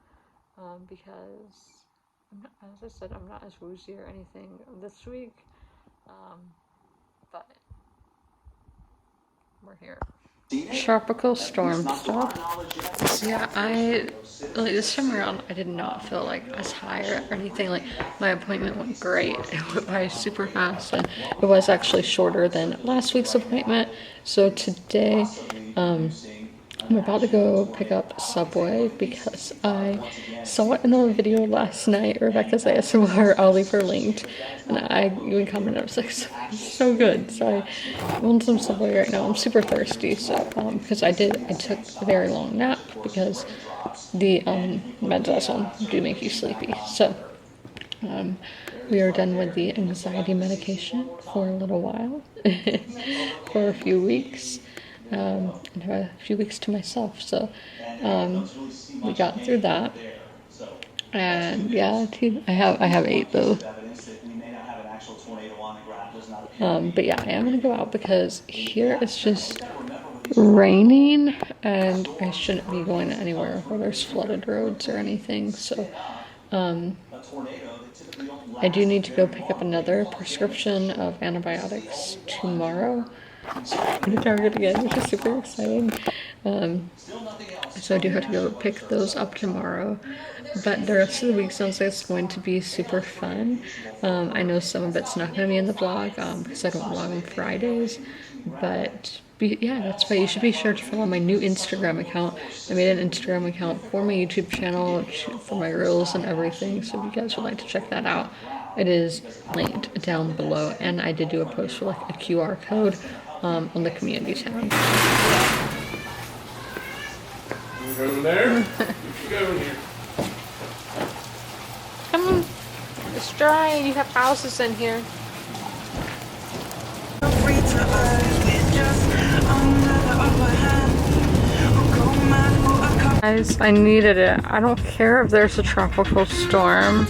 S1: because I'm not, as I said, I'm not as woozy or anything this week, but we're here. Tropical storm stuff. So yeah, like this time around, I did not feel like as tired or anything. Like my appointment went great. It went by super fast, and it was actually shorter than last week's appointment. So today, I'm about to go pick up Subway because I saw it in a video last night. Rebecca's ASMR, I'll leave her linked. And I even commented, I was like, so good. So I want some Subway right now. I'm super thirsty, so because I took a very long nap because the meds I was on do make you sleepy. So we are done with the anxiety medication for a little while, for a few weeks. And have a few weeks to myself, so we got through that, and yeah, I have 8 though. But yeah, I am gonna go out because here it's just raining, and I shouldn't be going anywhere where there's flooded roads or anything. So I do need to go pick up another prescription of antibiotics tomorrow. So I'm going to Target again, which is super exciting. So I do have to go pick those up tomorrow. But the rest of the week sounds like it's going to be super fun. I know some of it's not going to be in the vlog because I don't vlog on Fridays. But yeah, that's why you should be sure to follow my new Instagram account. I made an Instagram account for my YouTube channel, for my reels and everything. So if you guys would like to check that out, it is linked down below. And I did do a post for like a QR code on the community tab.
S2: You go in there? You should go in here.
S1: Come on. It's dry and you have houses in here. Guys, I needed it. I don't care if there's a tropical storm.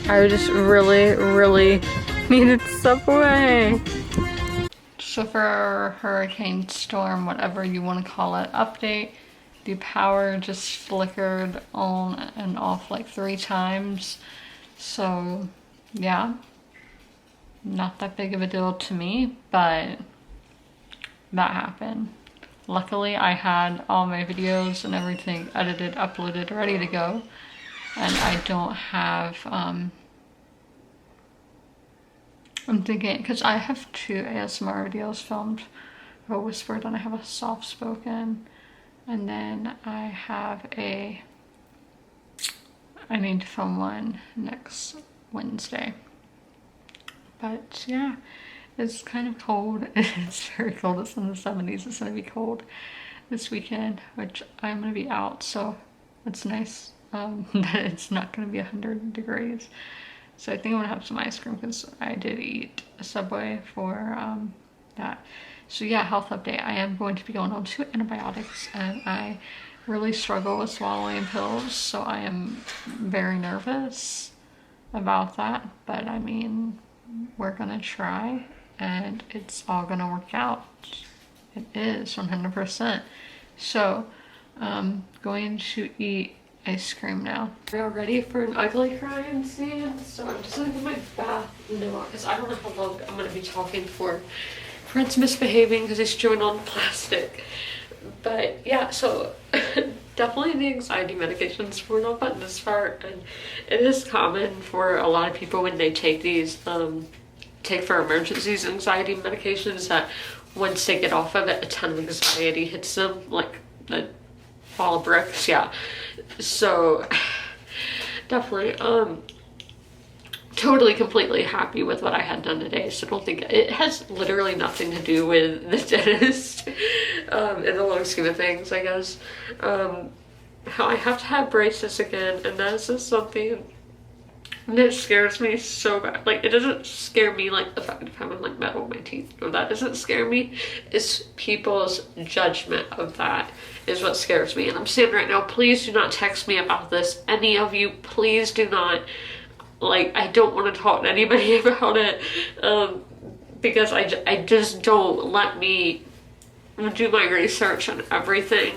S1: I just really needed Subway. So for hurricane storm, whatever you want to call it, update, the power just flickered on and off like 3 times. So yeah, not that big of a deal to me, but that happened. Luckily, I had all my videos and everything edited, uploaded, ready to go. And I don't have, I'm thinking, because I have 2 ASMR videos filmed. I have a whispered and I have a soft spoken. And then I have I need to film one next Wednesday. But yeah, it's kind of cold. It's very cold. It's in the 70s. It's going to be cold this weekend, which I'm going to be out. So it's nice that it's not going to be 100 degrees. So I think I'm going to have some ice cream because I did eat a Subway for that. So yeah, health update. I am going to be going on 2 antibiotics and I really struggle with swallowing pills. So I am very nervous about that. But I mean, we're going to try and it's all going to work out. It is 100%. So going to eat ice cream now. Are y'all ready for an ugly crime scene? So I'm just gonna get my bath now because I don't know how long I'm gonna be talking for. Friend's misbehaving because he's chewing on plastic. But yeah, so definitely the anxiety medications were not gotten this far, and it is common for a lot of people when they take these take for emergencies anxiety medications that once they get off of it, a ton of anxiety hits them like a ball of bricks. Yeah, so definitely totally completely happy with what I had done today. So don't think it has literally nothing to do with the dentist in the long scheme of things, I guess. How I have to have braces again, and that's just something
S4: And it scares me so bad. Like, it doesn't scare me like the fact of having like metal in my teeth. No, that doesn't scare me. It's people's judgment of that is what scares me. And I'm saying right now, please do not text me about this. Any of you, please do not. Like, I don't want to talk to anybody about it. Because I just don't let me do my research on everything.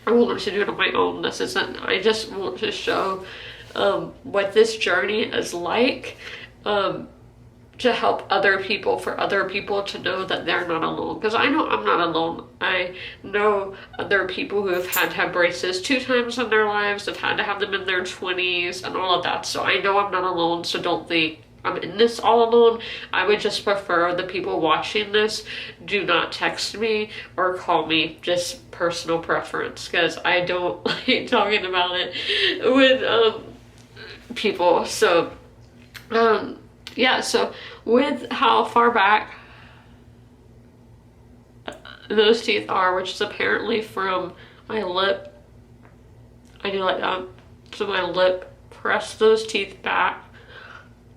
S4: I want to do it on my own. This isn't, I just want to show what this journey is like, to help other people, for other people to know that they're not alone. Because I know I'm not alone. I know other people who have had to have braces 2 times in their lives, have had to have them in their 20s and all of that. So I know I'm not alone, so don't think I'm in this all alone. I would just prefer the people watching this do not text me or call me, just personal preference, because I don't like talking about it with people. So yeah, so with how far back those teeth are, which is apparently from my lip, I do like that, so my lip, press those teeth back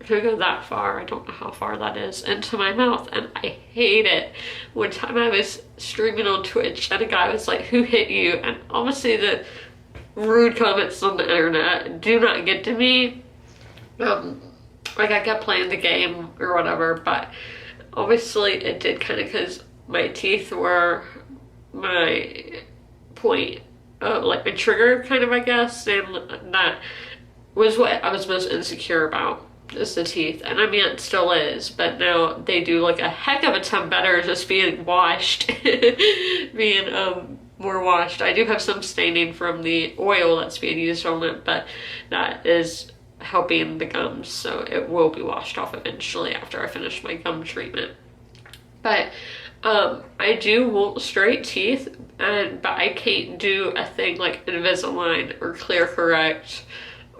S4: to go that far. I don't know how far that is into my mouth, and I hate it. One time I was streaming on Twitch and a guy was like, "Who hit you?" And obviously the rude comments on the internet do not get to me. Like, I kept playing the game or whatever, but obviously it did, kind of, because my teeth were my point, like my trigger, kind of, I guess, and that was what I was most insecure about, is the teeth. And I mean, it still is, but now they do like a heck of a ton better just being washed, being more washed. I do have some staining from the oil that's being used on it, but that is helping the gums, so it will be washed off eventually after I finish my gum treatment. But I do want straight teeth, but I can't do a thing like Invisalign or Clear Correct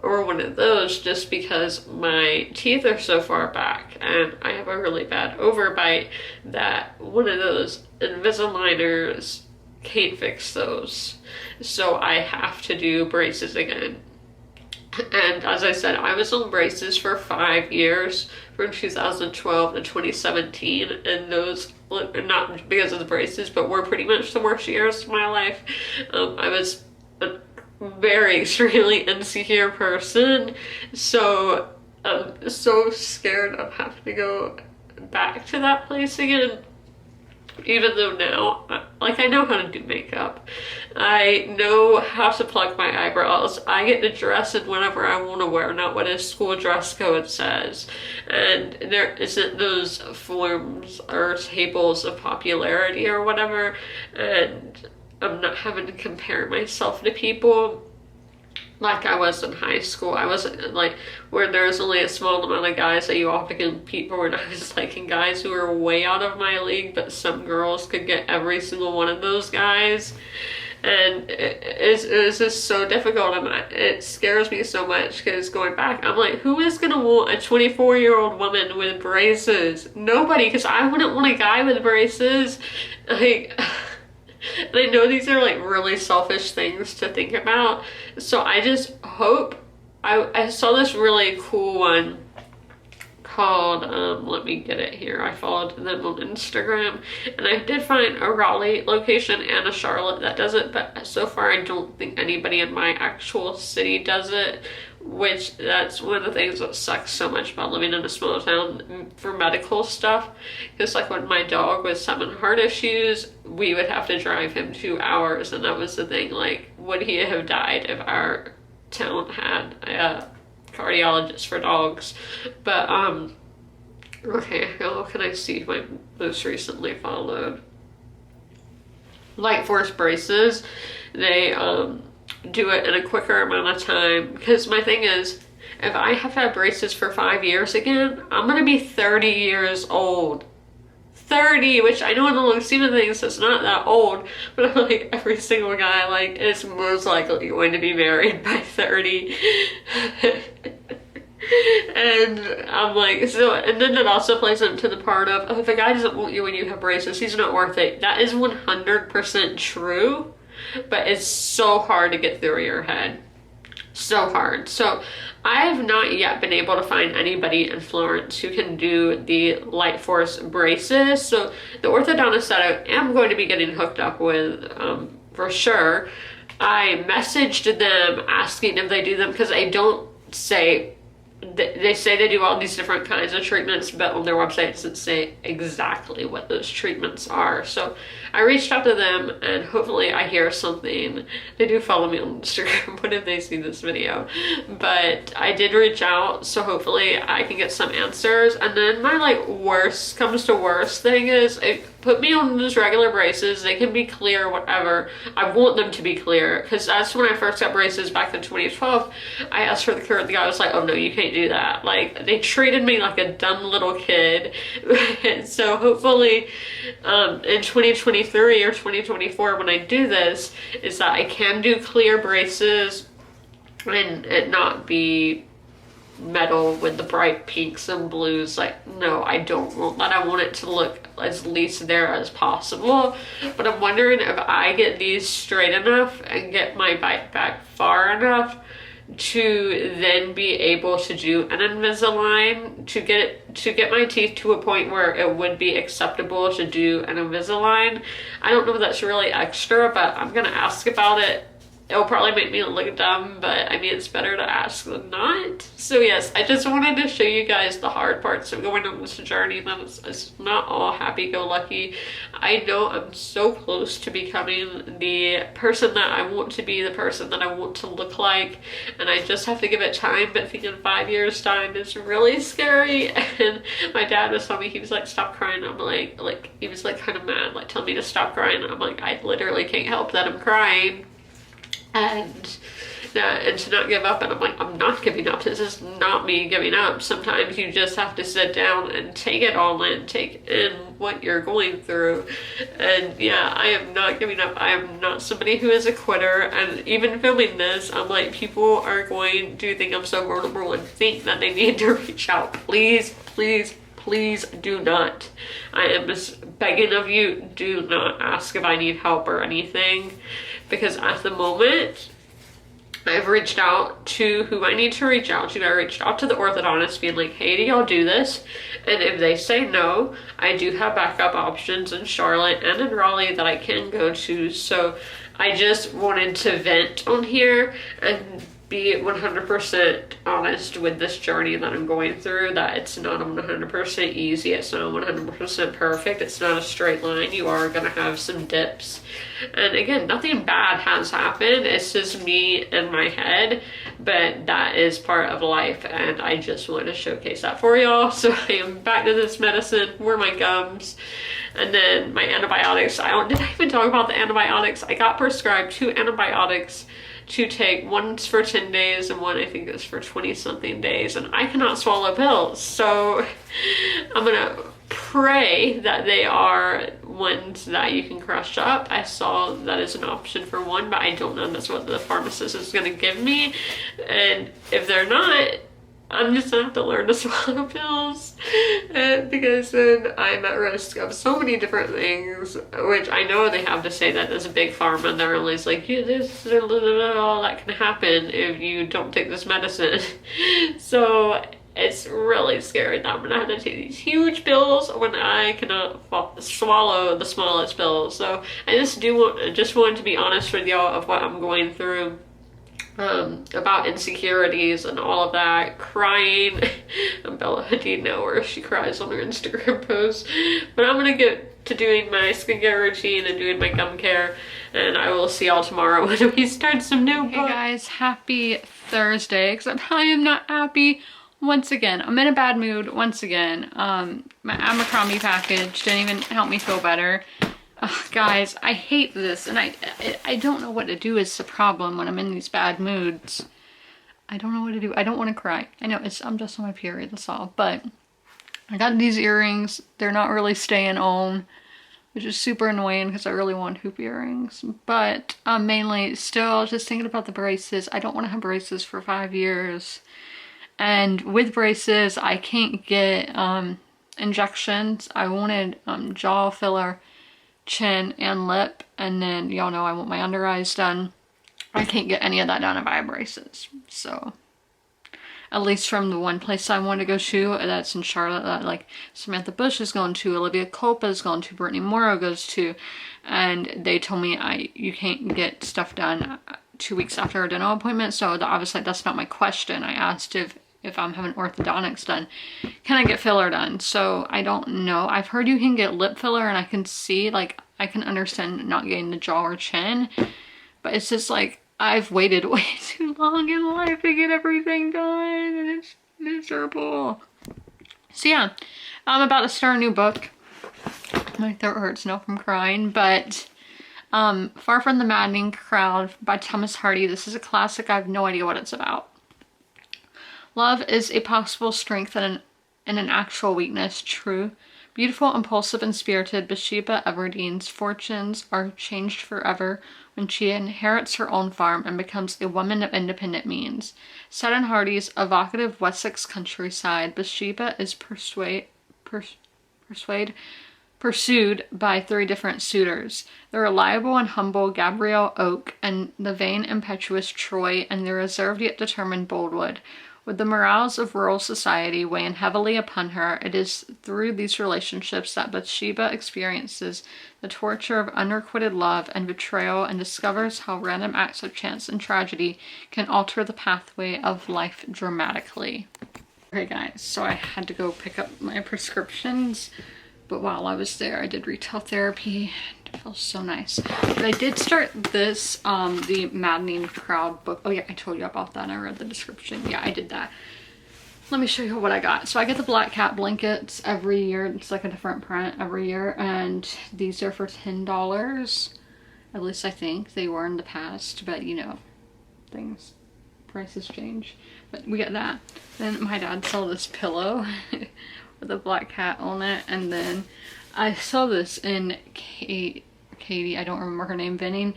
S4: or one of those, just because my teeth are so far back and I have a really bad overbite that one of those Invisaligners can't fix those. So I have to do braces again. And as I said, I was on braces for 5 years, from 2012 to 2017, and those, not because of the braces, but were pretty much the worst years of my life. I was a very extremely insecure person, so I'm so scared of having to go back to that place again. Even though now, like, I know how to do makeup. I know how to pluck my eyebrows. I get to dress in whatever I want to wear, not what a school dress code says. And there isn't those forms or tables of popularity or whatever. And I'm not having to compare myself to people like I was in high school. I wasn't like, where there's only a small amount of guys that you all can compete for, and I was liking guys who were way out of my league, but some girls could get every single one of those guys. And it's just so difficult, and it scares me so much, because going back, I'm like, who is gonna want a 24-year-old woman with braces? Nobody, because I wouldn't want a guy with braces. Like, and I know these are like really selfish things to think about, so I just hope, I saw this really cool one called, let me get it here, I followed them on Instagram, and I did find a Raleigh location and a Charlotte that does it, but so far I don't think anybody in my actual city does it, which that's one of the things that sucks so much about living in a small town for medical stuff, because like when my dog was having heart issues, we would have to drive him 2 hours, and that was the thing, like, would he have died if our town had a cardiologist for dogs? But okay, how can I see my most recently followed? Like Force Braces, they do it in a quicker amount of time, because my thing is, if I have had braces for 5 years again, I'm gonna be 30 years old. 30, which I know in the long scheme of things it's not that old, but like every single guy like is most likely going to be married by 30. And I'm like, so, and then that also plays into the part of, oh, if a guy doesn't want you when you have braces, he's not worth it. That is 100% true, but it's so hard to get through your head. so hard. So I have not yet been able to find anybody in Florence who can do the Light Force braces. So the orthodontist that I am going to be getting hooked up with, for sure, I messaged them asking if they do them, because I don't say, they say they do all these different kinds of treatments, but on their website it doesn't say exactly what those treatments are. So I reached out to them, and hopefully I hear something. They do follow me on Instagram. What if they see this video? But I did reach out, so hopefully I can get some answers. And then my like worst comes to worst thing is, put me on those regular braces. They can be clear, whatever. I want them to be clear, because that's when I first got braces back in 2012. I asked for the clear. The guy was like, oh no, you can't do that. Like, they treated me like a dumb little kid. So hopefully in 2023 or 2024, when I do this, is that I can do clear braces and it not be metal with the bright pinks and blues. Like, no, I don't want that. I want it to look as least there as possible. But I'm wondering if I get these straight enough and get my bite back far enough to then be able to do an Invisalign, to get my teeth to a point where it would be acceptable to do an Invisalign. I don't know if that's really extra, but I'm gonna ask about it. It'll probably make me look dumb, but I mean, it's better to ask than not. So yes, I just wanted to show you guys the hard parts of going on this journey. That it's not all happy-go-lucky. I know I'm so close to becoming the person that I want to be, the person that I want to look like, and I just have to give it time. But thinking 5 years time is really scary. And my dad was telling me, he was like, stop crying. I'm like he was like kind of mad, like telling me to stop crying. I'm like, I literally can't help that I'm crying. And to not give up. And I'm like, I'm not giving up. This is not me giving up. Sometimes you just have to sit down and take it all in, take in what you're going through. And yeah, I am not giving up. I am not somebody who is a quitter. And even filming this, I'm like, people are going to think I'm so vulnerable and think that they need to reach out. Please, please, please do not. I am just begging of you, do not ask if I need help or anything. Because at the moment, I've reached out to who I need to reach out to. I reached out to the orthodontist being like, hey, do y'all do this? And if they say no, I do have backup options in Charlotte and in Raleigh that I can go to. So I just wanted to vent on here and be 100% honest with this journey that I'm going through, that it's not 100% easy, it's not 100% perfect, it's not a straight line. You are gonna have some dips. And again, nothing bad has happened, it's just me and my head, but that is part of life, and I just want to showcase that for y'all. So I am back to this medicine, where my gums, and then my antibiotics. Did I even talk about the antibiotics? I got prescribed 2 antibiotics to take. One's for 10 days and one I think is for 20 something days, and I cannot swallow pills, so I'm gonna pray that they are ones that you can crush up. I saw that is an option for one, but I don't know if that's what the pharmacist is gonna give me, and if they're not, I'm just gonna have to learn to swallow pills, because then I'm at risk of so many different things, which I know they have to say that there's a big pharma and they're always like, yeah, this, all that can happen if you don't take this medicine. So it's really scary that I'm gonna have to take these huge pills when I cannot swallow the smallest pills. So I just wanted to be honest with y'all of what I'm going through. About insecurities and all of that, crying. And Bella Hadid know where she cries on her Instagram posts. But I'm gonna get to doing my skincare routine and doing my gum care, and I will see y'all tomorrow when we start some new book. Hey guys, happy Thursday, except I am not happy once again. I'm in a bad mood once again. My Abercrombie package didn't even help me feel better. Guys, I hate this, and I don't know what to do is the problem when I'm in these bad moods. I don't know what to do. I don't want to cry. I know, I'm just on my period, that's all. But I got these earrings. They're not really staying on, which is super annoying because I really want hoop earrings. But I'm mainly still just thinking about the braces. I don't want to have braces for 5 years. And with braces, I can't get injections. I wanted jaw filler, chin, and lip, and then y'all know I want my under eyes done.
S1: I can't get any of that done if I have braces. So at least from the one place I want to go to, that's in Charlotte, that like Samantha Bush is going to, Olivia Culpa is going to, Brittany Morrow goes to, and they told me you can't get stuff done 2 weeks after a dental appointment. So obviously that's not my question. I asked if I'm having orthodontics done, can I get filler done? So I don't know. I've heard you can get lip filler, and I can see, like, I can understand not getting the jaw or chin, but it's just like, I've waited way too long in life to get everything done, and it's miserable. So yeah, I'm about to start a new book. My throat hurts now from crying, but Far From the Maddening Crowd by Thomas Hardy. This is a classic. I have no idea what it's about. Love is a possible strength and an actual weakness. True. Beautiful, impulsive, and spirited, Bathsheba Everdene's fortunes are changed forever when she inherits her own farm and becomes a woman of independent means. Set in Hardy's evocative Wessex countryside, Bathsheba is pursued by 3 different suitors: the reliable and humble Gabrielle Oak, and the vain, impetuous Troy, and the reserved yet determined Boldwood. With the morals of rural society weighing heavily upon her, it is through these relationships that Bathsheba experiences the torture of unrequited love and betrayal, and discovers how random acts of chance and tragedy can alter the pathway of life dramatically. Okay guys, so I had to go pick up my prescriptions, but while I was there I did retail therapy. It feels so nice. But I did start this, the Maddening Crowd book. Oh yeah, I told you about that. I read the description. Yeah, I did that. Let me show you what I got. So I get the Black Cat blankets every year. It's like a different print every year. And these are for $10. At least I think they were in the past. But you know, prices change. But we get that. Then my dad saw this pillow with a black cat on it. And then I saw this in Katie, I don't remember her name, Vinning.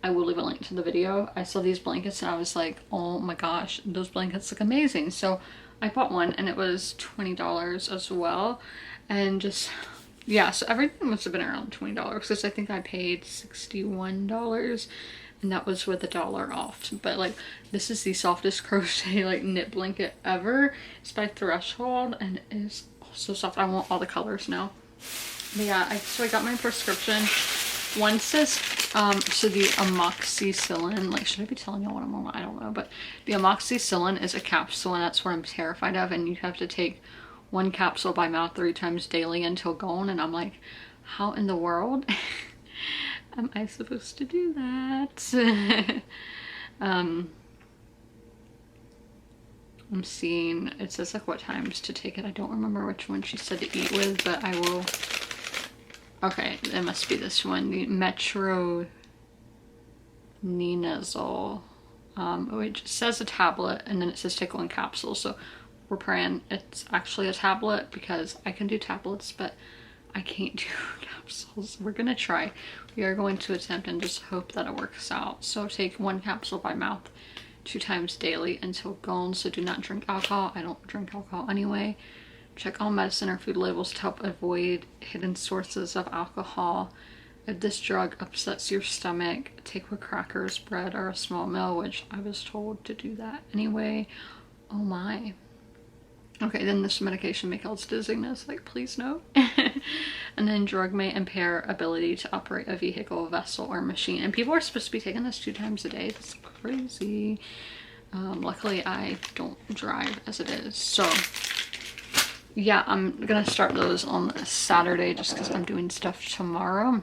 S1: I will leave a link to the video. I saw these blankets and I was like, oh my gosh, those blankets look amazing. So I bought one and it was $20 as well. And just, yeah, so everything must have been around $20 because I think I paid $61 and that was with $1 off. But like, this is the softest crochet like knit blanket ever. It's by Threshold and it is so soft. I want all the colors now. But yeah, so I got my prescription. One says, so the amoxicillin, like, should I be telling y'all what I'm on? I don't know, but the amoxicillin is a capsule, and that's what I'm terrified of, and you have to take 1 capsule by mouth 3 times daily until gone, and I'm like, how in the world am I supposed to do that? I'm seeing, it says like what times to take it. I don't remember which one she said to eat with, but I will. Okay, it must be this one, the metronidazole, which says a tablet, and then it says take 1 capsule. So we're praying it's actually a tablet because I can do tablets, but I can't do capsules. We're gonna try. We are going to attempt and just hope that it works out. So take 1 capsule by mouth 2 times daily until gone. So do not drink alcohol. I don't drink alcohol anyway. Check all medicine or food labels to help avoid hidden sources of alcohol. If this drug upsets your stomach, take with crackers, bread, or a small meal, which I was told to do that anyway. Oh my. Okay, then this medication may cause dizziness, like please no. And then drug may impair ability to operate a vehicle, vessel, or machine. And people are supposed to be taking this 2 times a day. That's crazy. Luckily I don't drive as it is, so yeah, I'm gonna start those on Saturday just because I'm doing stuff tomorrow.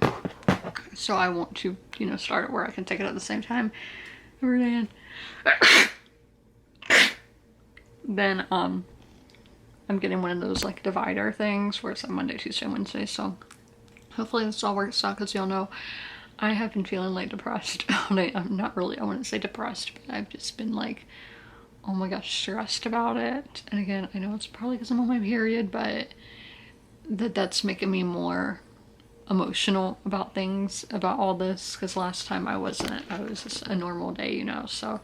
S1: So I want to, you know, start it where I can take it at the same time every day. Then I'm getting one of those like divider things where it's like Monday, Tuesday, Wednesday. So hopefully this all works out because y'all know I have been feeling like depressed all day. I'm not really, I wouldn't say depressed, but I've just been like, oh my gosh, stressed about it. And again, I know it's probably because I'm on my period, but that's making me more emotional about things, about all this, because last time I wasn't. I was just a normal day, you know. So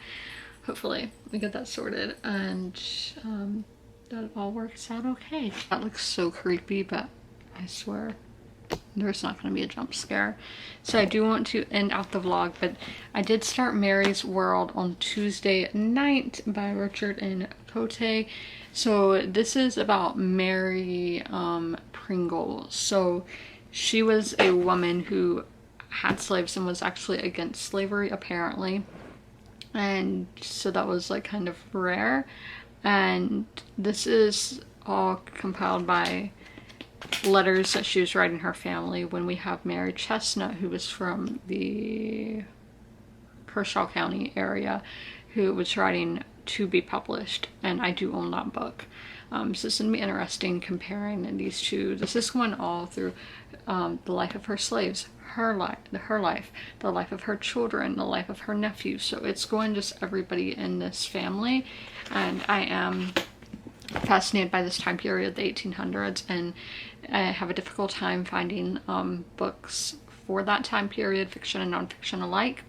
S1: hopefully we get that sorted and that it all works out okay. That looks so creepy, but I swear there's not going to be a jump scare. So I do want to end out the vlog, but I did start Mary's World on Tuesday night by Richard and Cote. So this is about Mary Pringle. So she was a woman who had slaves and was actually against slavery, apparently. And so that was like kind of rare. And this is all compiled by letters that she was writing her family. When we have Mary Chestnut, who was from the Kershaw County area, who was writing to be published, and I do own that book. So it's going to be interesting comparing these two. This is going all through the life of her slaves, her life, the life of her children, the life of her nephew. So it's going just everybody in this family, and I am fascinated by this time period, the 1800s, and I have a difficult time finding books for that time period, fiction and nonfiction alike.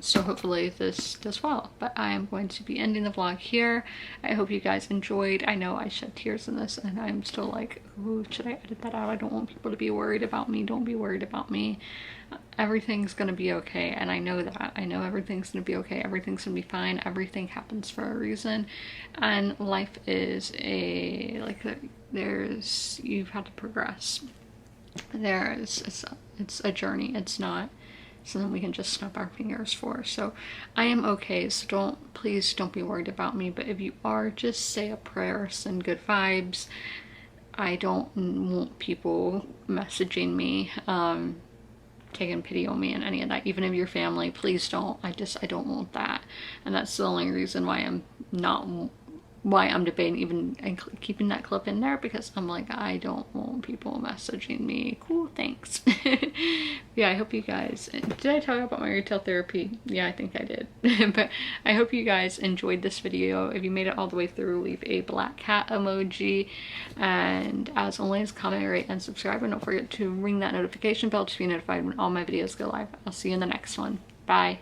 S1: So hopefully this does well. But I am going to be ending the vlog here. I hope you guys enjoyed. I know I shed tears in this, and I'm still like, ooh, should I edit that out? I don't want people to be worried about me. Don't be worried about me. Everything's gonna be okay, and I know that. I know everything's gonna be okay. Everything's gonna be fine. Everything happens for a reason, and life is you've had to progress. It's a journey. It's not something we can just snap our fingers for. So I am okay, so please don't be worried about me. But if you are, just say a prayer, send good vibes. I don't want people messaging me, taking pity on me and any of that. Even if you're family, please don't. I don't want that. And that's the only reason why I'm debating even keeping that clip in there, because I'm like, I don't want people messaging me. Cool, thanks. Yeah, I hope you guys, did I tell you about my retail therapy? Yeah, I think I did. But I hope you guys enjoyed this video. If you made it all the way through, leave a black cat emoji, and as always, comment, rate, and subscribe, and don't forget to ring that notification bell to be notified when all my videos go live. I'll see you in the next one. Bye.